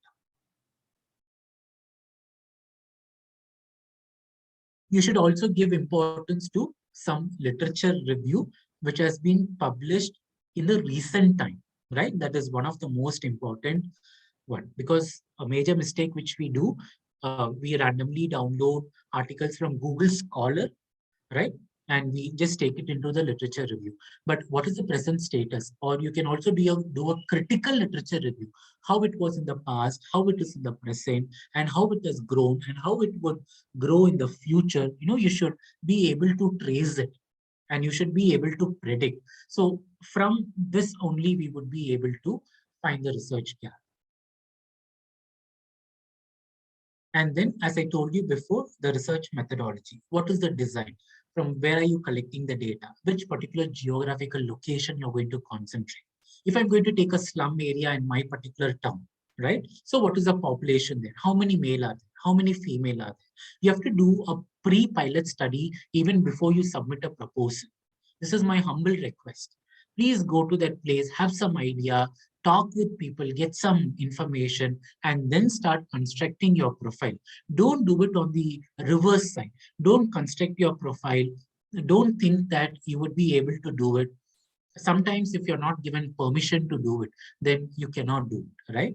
You should also give importance to some literature review which has been published in the recent time, right? That is one of the most important one, because a major mistake which we do, we randomly download articles from Google Scholar, right? And we just take it into the literature review. But what is the present status? Or you can also do a critical literature review, how it was in the past, how it is in the present, and how it has grown, and how it would grow in the future. You should be able to trace it, and you should be able to predict. So from this only, we would be able to find the research gap. And then, as I told you before, the research methodology. What is the design? From where are you collecting the data? Which particular geographical location you're going to concentrate? If I'm going to take a slum area in my particular town, right? So what is the population there? How many male are there? How many female are there? You have to do a pre-pilot study even before you submit a proposal. This is my humble request. Please go to that place, have some idea, talk with people, get some information, and then start constructing your profile. Don't do it on the reverse side. Don't construct your profile. Don't think that you would be able to do it. Sometimes if you're not given permission to do it, then you cannot do it, right?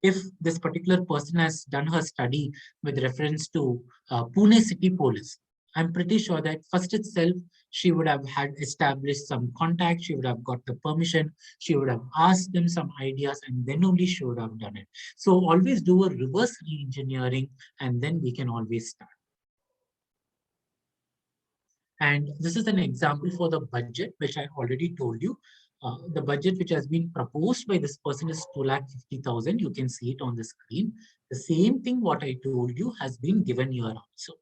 If this particular person has done her study with reference to Pune City Police, I'm pretty sure that first itself, she would have had established some contact, she would have got the permission, she would have asked them some ideas, and then only she would have done it. So always do a reverse re-engineering, and then we can always start. And this is an example for the budget, which I already told you. The budget which has been proposed by this person is 2,50,000. You can see it on the screen. The same thing what I told you has been given here also.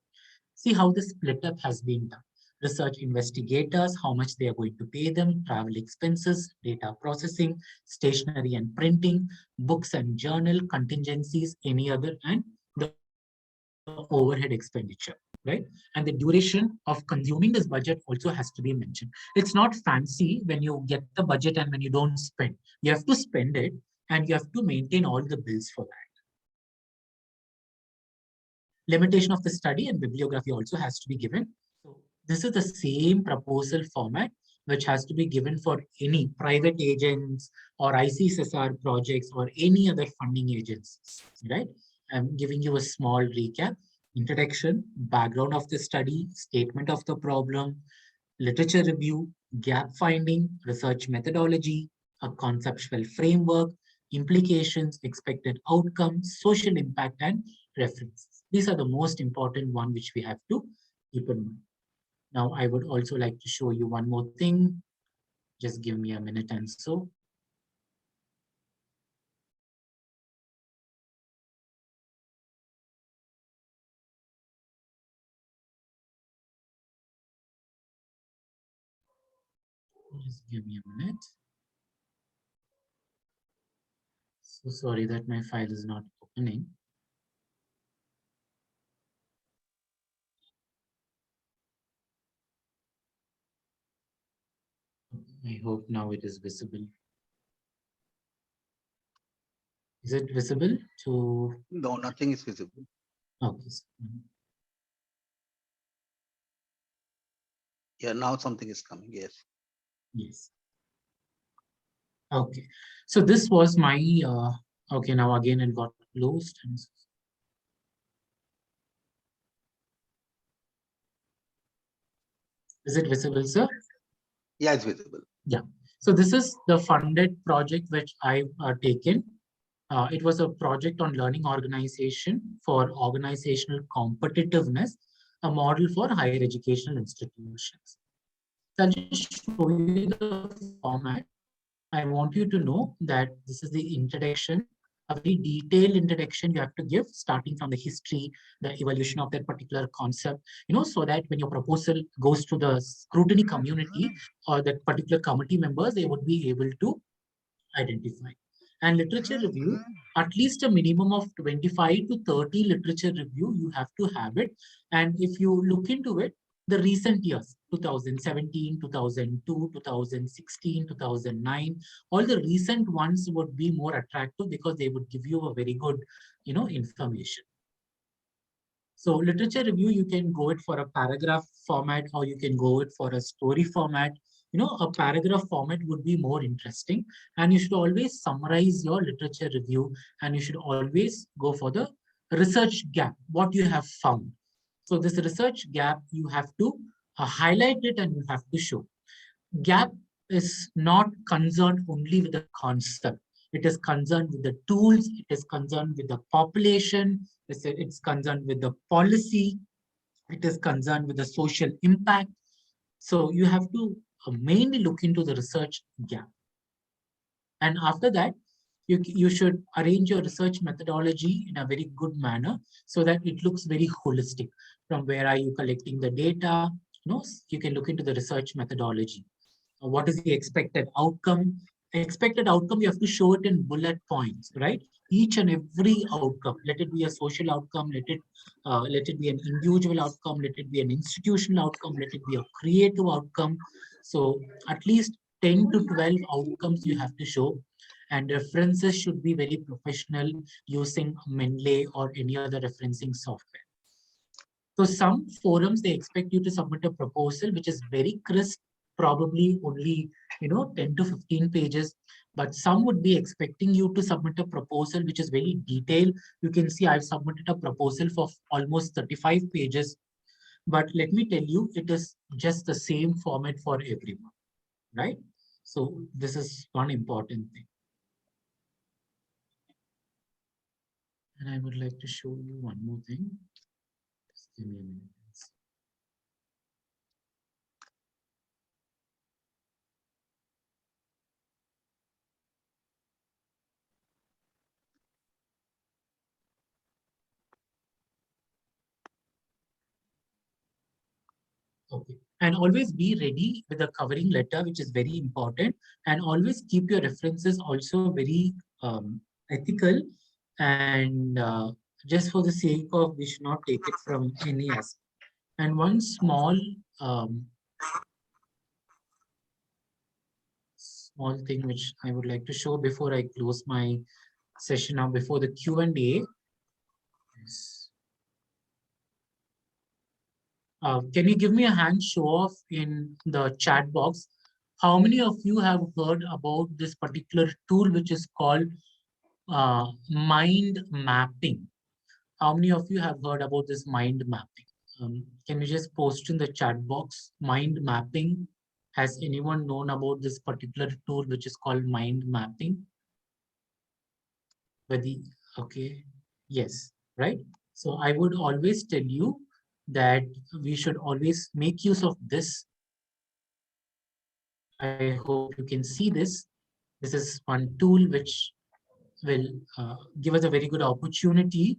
See how the split up has been done. Research investigators, how much they are going to pay them, travel expenses, data processing, stationery and printing, books and journal, contingencies, any other, and the overhead expenditure, right? And the duration of consuming this budget also has to be mentioned. It's not fancy when you get the budget and when you don't spend. You have to spend it, and you have to maintain all the bills for that. Limitation of the study and bibliography also has to be given. So this is the same proposal format which has to be given for any private agents or ICSSR projects or any other funding agencies, right? I'm giving you a small recap: introduction, background of the study, statement of the problem, literature review, gap finding, research methodology, a conceptual framework, implications, expected outcomes, social impact, and references. These are the most important one which we have to keep in mind. Now, I would also like to show you one more thing. Just give me a minute and so. Just give me a minute. So sorry that my file is not opening. I hope now it is visible. Is it visible to? No, nothing is visible. Okay. Yeah, now something is coming. Yes. Yes. Okay. So this was my, okay, now again it got closed. Is it visible, sir? Yeah, it's visible. Yeah. So this is the funded project which I've taken. It was a project on learning organization for organizational competitiveness, a model for higher educational institutions. So I'll just show you the format. I want you to know that this is the introduction, a very detailed introduction you have to give, starting from the history, the evolution of that particular concept, so that when your proposal goes to the scrutiny community or that particular committee members, they would be able to identify. And literature review, at least a minimum of 25 to 30 literature review, you have to have it. And if you look into it, the recent years, 2017, 2002, 2016, 2009, all the recent ones would be more attractive because they would give you a very good, information. So literature review, you can go it for a paragraph format or you can go it for a story format. A paragraph format would be more interesting, and you should always summarize your literature review, and you should always go for the research gap, what you have found. So this research gap, you have to highlight it and you have to show. Gap is not concerned only with the concept. It is concerned with the tools, it is concerned with the population, it's concerned with the policy, it is concerned with the social impact. So you have to mainly look into the research gap. And after that, you should arrange your research methodology in a very good manner so that it looks very holistic. From where are you collecting the data? You can look into the research methodology. What is the expected outcome? Expected outcome, you have to show it in bullet points, right? Each and every outcome, let it be a social outcome, let it be an individual outcome, let it be an institutional outcome, let it be a creative outcome. So at least 10 to 12 outcomes you have to show, and references should be very professional using Mendeley or any other referencing software. So some forums, they expect you to submit a proposal which is very crisp, probably only 10 to 15 pages, but some would be expecting you to submit a proposal which is very detailed. You can see I've submitted a proposal for almost 35 pages, but let me tell you, it is just the same format for everyone, right? So this is one important thing. And I would like to show you one more thing. Just give me a minute. Okay. And always be ready with a covering letter, which is very important. And always keep your references also very ethical. And just for the sake of, we should not take it from any aspect. And one small thing which I would like to show before I close my session now, before the Q&A. Can you give me a hand show off in the chat box? How many of you have heard about this particular tool which is called mind mapping? How many of you have heard about this mind mapping? Can you just post in the chat box, mind mapping? Has anyone known about this particular tool which is called mind mapping? Okay, yes, right. So I would always tell you that we should always make use of this. I hope you can see this. This is one tool which will give us a very good opportunity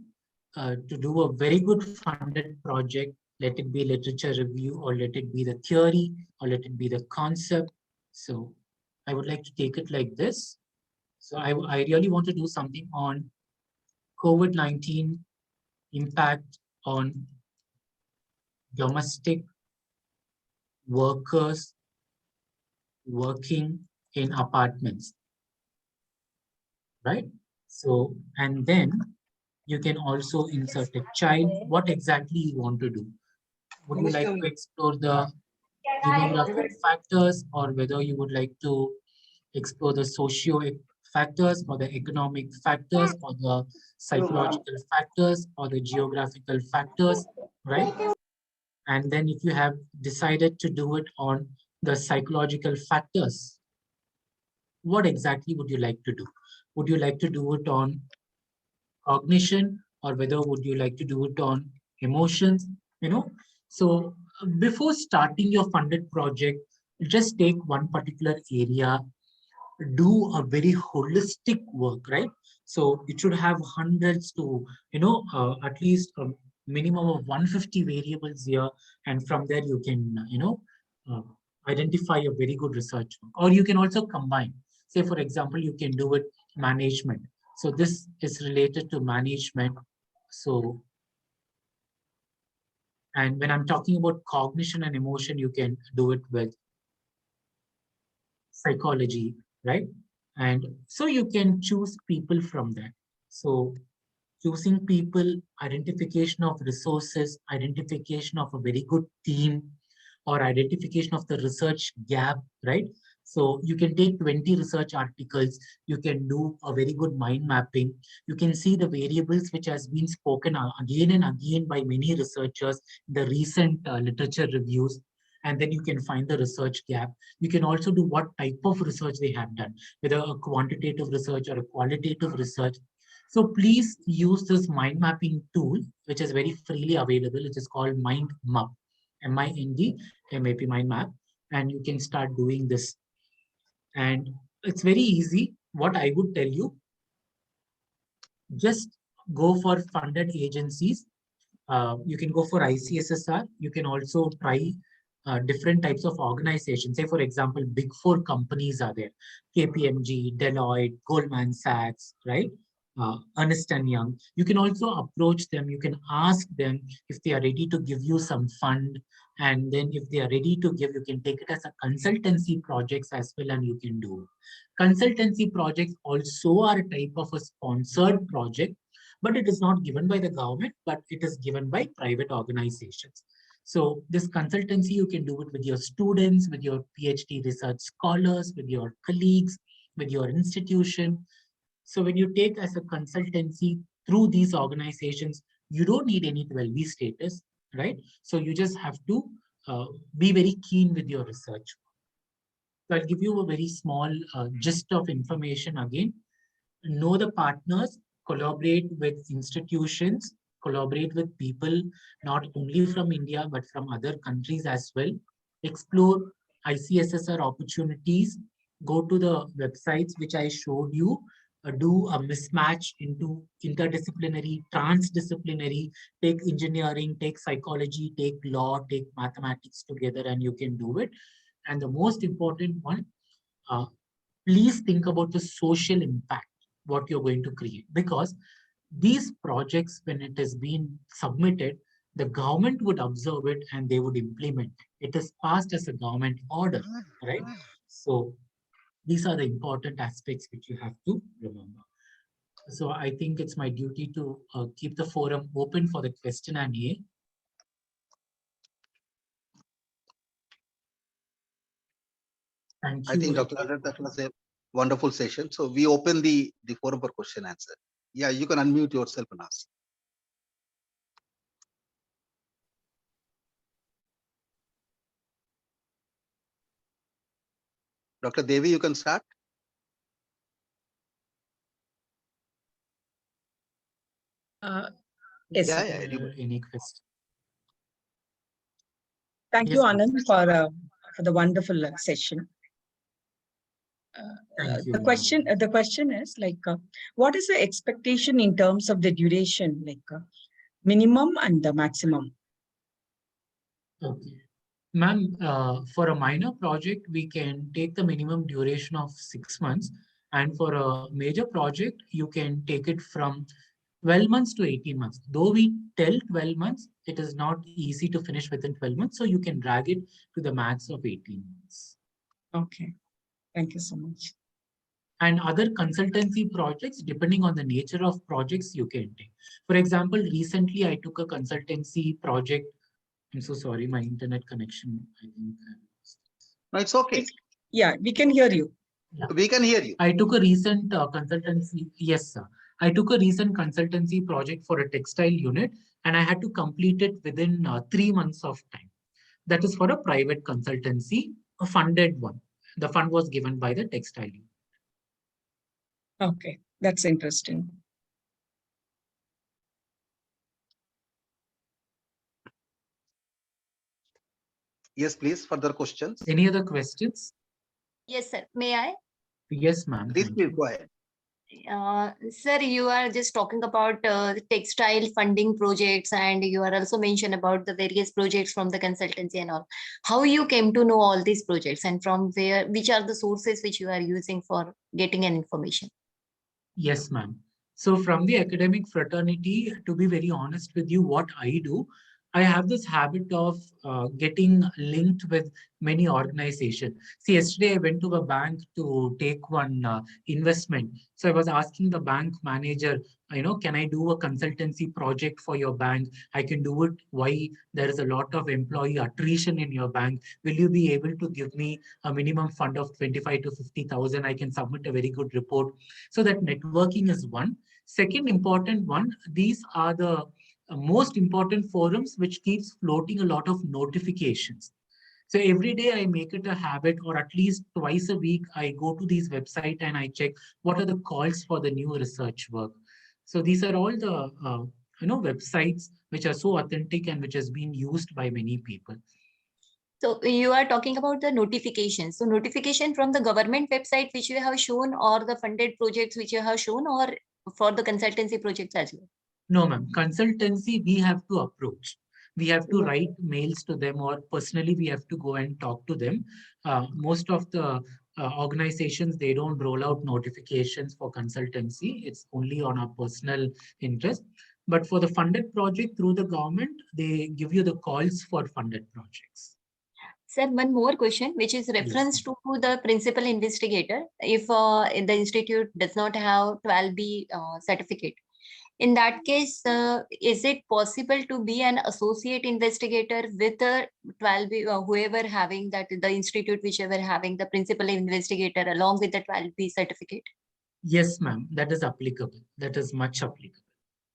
to do a very good funded project. Let it be literature review, or let it be the theory, or let it be the concept. So I would like to take it like this. So I really want to do something on COVID-19 impact on domestic workers working in apartments, right? So, and then you can also insert a child. What exactly you want to do? Would you like to explore the demographic factors, or whether you would like to explore the socio factors, or the economic factors, or the psychological factors, or the geographical factors, right? And then if you have decided to do it on the psychological factors, what exactly would you like to do? Would you like to do it on cognition, or whether would you like to do it on emotions? You know, so before starting your funded project, just take one particular area, do a very holistic work, right? So it should have hundreds to, at least a minimum of 150 variables here. And from there, you can, uh, identify a very good research work. Or you can also combine. Say, for example, you can do it management. So this is related to management. So, and when I'm talking about cognition and emotion, you can do it with psychology, right? And so you can choose people from that. So choosing people, identification of resources, identification of a very good team, or identification of the research gap, right? So you can take 20 research articles, you can do a very good mind mapping, you can see the variables which has been spoken again and again by many researchers, the recent literature reviews, and then you can find the research gap. You can also do what type of research they have done, whether a quantitative research or a qualitative research. So please use this mind mapping tool, which is very freely available. It is called Mind Map, MIND MAP, Mind Map, and you can start doing this. And it's very easy. What I would tell you, just go for funded agencies. You can go for ICSSR. You can also try different types of organizations. Say, for example, big four companies are there: KPMG, Deloitte, Goldman Sachs, right? Ernst and Young. You can also approach them. You can ask them if they are ready to give you some fund. And then if they are ready to give, you can take it as a consultancy projects as well, and you can do. Consultancy projects also are a type of a sponsored project, but it is not given by the government, but it is given by private organizations. So this consultancy, you can do it with your students, with your PhD research scholars, with your colleagues, with your institution. So when you take as a consultancy through these organizations, you don't need any 12B status, right? So you just have to be very keen with your research. So I'll give you a very small gist of information again. Know the partners, collaborate with institutions, collaborate with people not only from India but from other countries as well. Explore ICSSR opportunities. Go to the websites which I showed you. Do a mismatch into interdisciplinary, transdisciplinary. Take engineering, take psychology, take law, take mathematics together, and you can do it. And the most important one, uh, please think about the social impact, what you're going to create. Because these projects, when it has been submitted, the government would observe it and they would implement it. It is passed as a government order, right? So these are the important aspects which you have to remember. So I think it's my duty to keep the forum open for the question and A. Thank I you. think, Dr. Anand, that was a wonderful session. So we open the forum for question answer. Yeah, you can unmute yourself and ask. Dr. Devi, you can start. Yes, Yeah, sir. yeah, anybody. Any question? Thank you, Yes, please. Anand, for the wonderful session. Thank you. The question is like, what is the expectation in terms of the duration, like minimum and the maximum? Okay. Ma'am, for a minor project, we can take the minimum duration of 6 months. And for a major project, you can take it from 12 months to 18 months. Though we tell 12 months, it is not easy to finish within 12 months. So you can drag it to the max of 18 months. Okay. Thank you so much. And other consultancy projects, depending on the nature of projects, you can take. For example, recently I took a consultancy project. I'm so sorry, my internet connection, I think. No, it's okay. Yeah, we can hear you. We can hear you. I took a recent consultancy. Yes, sir. I took a recent consultancy project for a textile unit, and I had to complete it within 3 months of time. That is for a private consultancy, a funded one. The fund was given by the textile unit. Okay, that's interesting. Yes, please. Further questions. Any other questions? Yes, sir. May I? Yes, ma'am. Please, Thank please you. go ahead. Sir, you are just talking about textile funding projects, and you are also mentioned about the various projects from the consultancy and all. How you came to know all these projects, and from where, which are the sources which you are using for getting an information? Yes, ma'am. So from the academic fraternity, to be very honest with you, what I do, I have this habit of getting linked with many organizations. See, yesterday I went to a bank to take one investment. So I was asking the bank manager, can I do a consultancy project for your bank? I can do it. Why? There is a lot of employee attrition in your bank. Will you be able to give me a minimum fund of 25 to 50,000? I can submit a very good report. So that networking is one. Second important one, these are the most important forums which keeps floating a lot of notifications. So every day I make it a habit, or at least twice a week, I go to these websites and I check what are the calls for the new research work. So these are all the websites which are so authentic and which has been used by many people. So you are talking about the notifications. So notification from the government website which you have shown, or the funded projects which you have shown, or for the consultancy projects as well? No, ma'am. Consultancy, we have to approach. We have to write mails to them, or personally, we have to go and talk to them. Most of the organizations, they don't roll out notifications for consultancy. It's only on our personal interest. But for the funded project through the government, they give you the calls for funded projects. Sir, one more question, which is reference to the principal investigator. If the institute does not have 12B certificate, in that case, is it possible to be an associate investigator with a 12B, whoever having that, the institute, whichever having the principal investigator along with the 12B certificate? Yes, ma'am. That is applicable. That is much applicable.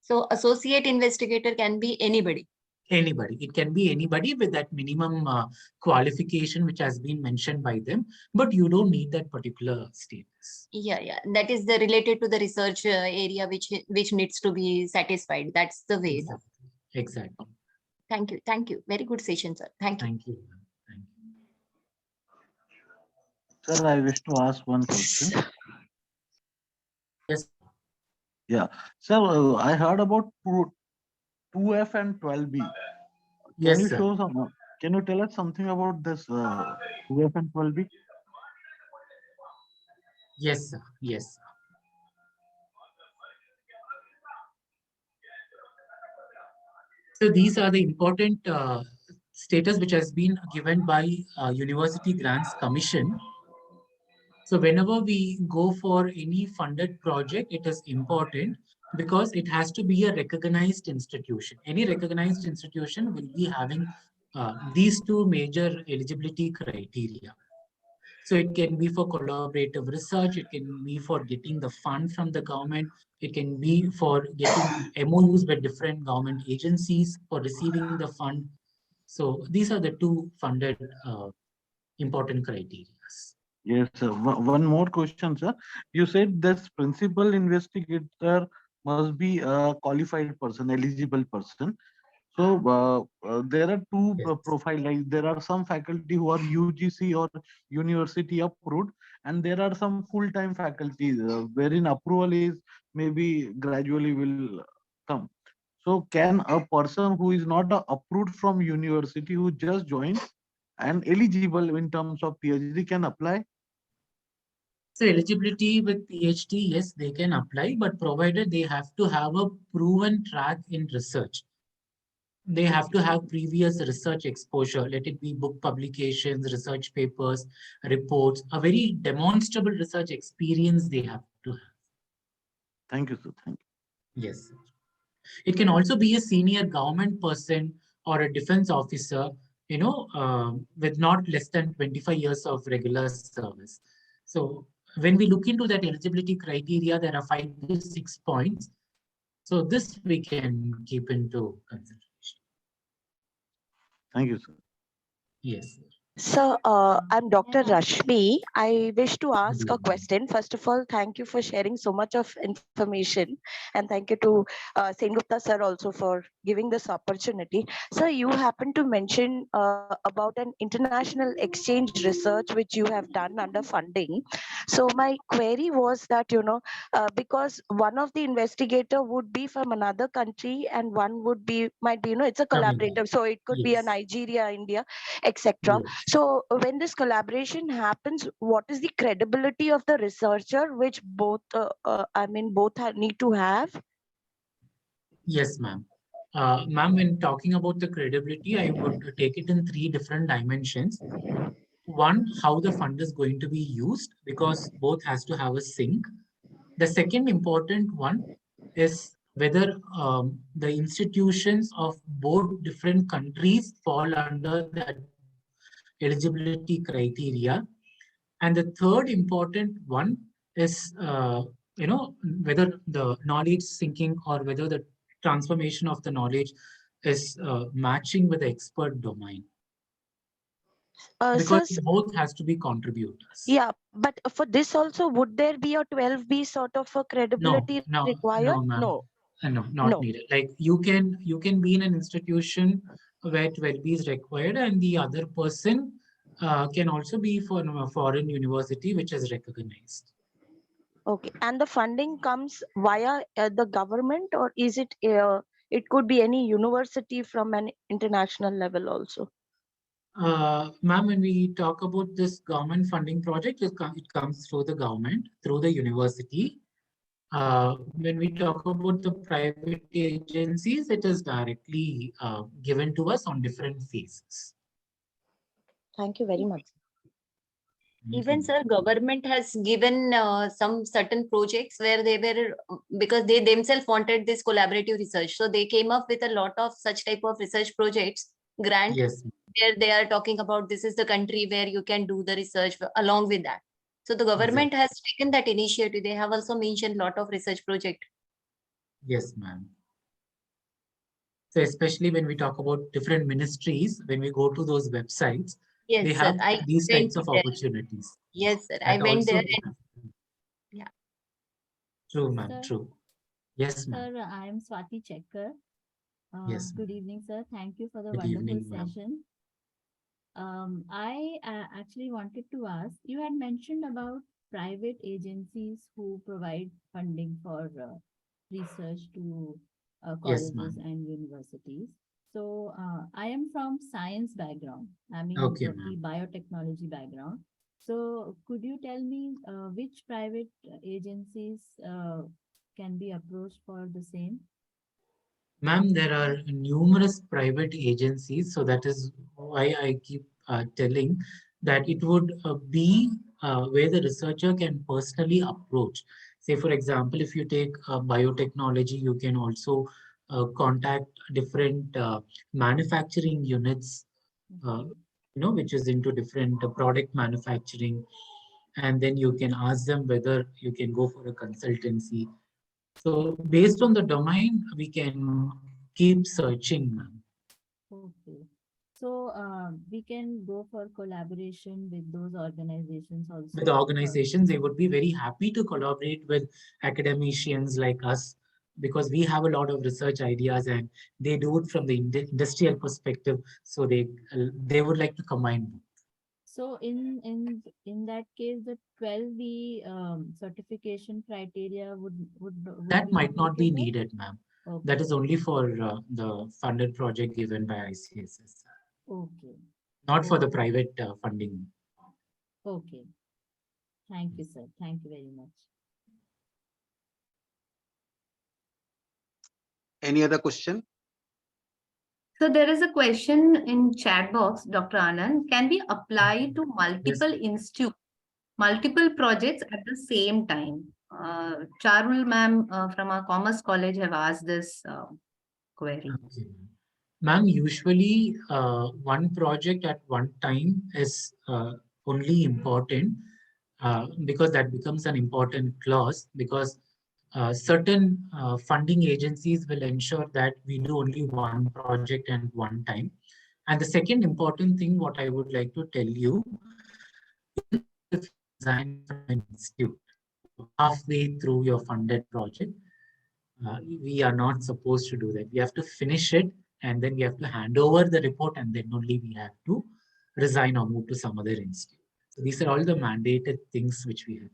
So associate investigator can be anybody. Anybody. It can be anybody with that minimum qualification which has been mentioned by them, but you don't need that particular status. Yeah. That is the related to the research area which needs to be satisfied. That's the way. Exactly. Exactly. Thank you. Thank you. Very good session, sir. Thank you. Thank you. Thank you. Sir, I wish to ask one question. Yes. Yeah. Sir, I heard about 2F and 12B. Can Yes, you sir. show some? Can you tell us something about this 2F and 12B? Yes, sir. Yes. So these are the important status which has been given by University Grants Commission. So whenever we go for any funded project, it is important because it has to be a recognized institution. Any recognized institution will be having these two major eligibility criteria. So it can be for collaborative research, it can be for getting the fund from the government, it can be for getting MOUs with different government agencies for receiving the fund. So these are the two funded important criteria. Yes, sir. One more question, sir. You said this principal investigator must be a qualified person, eligible person. So there are two Yes. profile. Like there are some faculty who are UGC or university approved, and there are some full-time faculty wherein approval is maybe gradually will come. So can a person who is not approved from university, who just joined and eligible in terms of PhD, can apply? So eligibility with PhD, yes, they can apply, but provided they have to have a proven track in research. They have to have previous research exposure, let it be book publications, research papers, reports, a very demonstrable research experience they have to have. Thank you, sir. Thank you. Yes. It can also be a senior government person or a defense officer, with not less than 25 years of regular service. So when we look into that eligibility criteria, there are 5 to 6 points. So this we can keep into consideration. Thank you, sir. Yes. So, I'm Dr. Rashmi. I wish to ask a evening. question. First of all, thank you for sharing so much of information. And thank you to Sen Gupta sir also for giving this opportunity. Sir, you happen to mention about an international exchange research which you have done under funding. So, my query was that, because one of the investigator would be from another country and one would be, might be, it's a Coming. collaborative. So, it could be a Yes. Nigeria, India, etc. Yes. So when this collaboration happens, what is the credibility of the researcher, which both, need to have? Yes, ma'am. Ma'am, when talking about the credibility, I would take it in 3 different dimensions. One, how the fund is going to be used, because both has to have a sync. The second important one is whether the institutions of both different countries fall under that eligibility criteria. And the third important one is, whether the knowledge syncing or whether the transformation of the knowledge is matching with the expert domain. Because Sir, both has to be contributors. yeah, but for this also, would there be a 12B sort of a credibility required? No, ma'am. No. No, not No. needed. Like you can be in an institution where 12B is required, and the other person can also be for a foreign university which is recognized. Okay. And the funding comes via the government, or is it, it could be any university from an international level also? Ma'am, when we talk about this government funding project, it comes through the government, through the university. When we talk about the private agencies, it is directly given to us on different phases. Thank you very much. Even sir, government has given some certain projects where they were, because they themselves wanted this collaborative research. So they came up with a lot of such type of research projects, grant, Yes. where they are talking about this is the country where you can do the research along with that. So the government has taken that initiative. They have also mentioned lot of research project. Yes, ma'am. So especially when we talk about different ministries, when we go to those websites, Yes, they sir. have I these went types of there. opportunities. Yes, sir. I That went also there. they have. Yeah. True, ma'am. Sir. True. Yes, ma'am. Sir, I am Swati Checker. Yes, Good ma'am. evening, sir. Thank you for the Good wonderful evening, ma'am. session. I actually wanted to ask, you had mentioned about private agencies who provide funding for research to Yes, colleges ma'am. and universities. So I am from science background. I mean, Okay, totally biotechnology background. So could you tell me which private agencies can be approached for the same? Ma'am, there are numerous private agencies, so that is why I keep telling that it would be where the researcher can personally approach. Say, for example, if you take biotechnology, you can also contact different manufacturing units, which is into different product manufacturing, and then you can ask them whether you can go for a consultancy. So based on the domain, we can keep searching, ma'am. Okay. So we can go for collaboration with those organizations also. With the organizations, they would be very happy to collaborate with academicians like us, because we have a lot of research ideas and they do it from the industrial perspective. So they would like to combine both. So in that case, the 12B certification criteria would That might not be applicable? needed, ma'am. Okay. That is only for the funded project given by ICSSR, Okay. not for the private funding. Okay. Thank you, sir. Thank you very much. Any other question? So there is a question in chat box, Dr. Anand. Can we apply to multiple institutes, multiple projects at the same time? Charul ma'am from our Commerce College have asked this query. Okay. Ma'am, usually one project at one time is only important because that becomes an important clause, because certain funding agencies will ensure that we do only one project at one time. And the second important thing, what I would like to tell you, if you design from an institute halfway through your funded project, we are not supposed to do that. We have to finish it, and then we have to hand over the report, and then only we have to resign or move to some other institute. So these are all the mandated things which we have.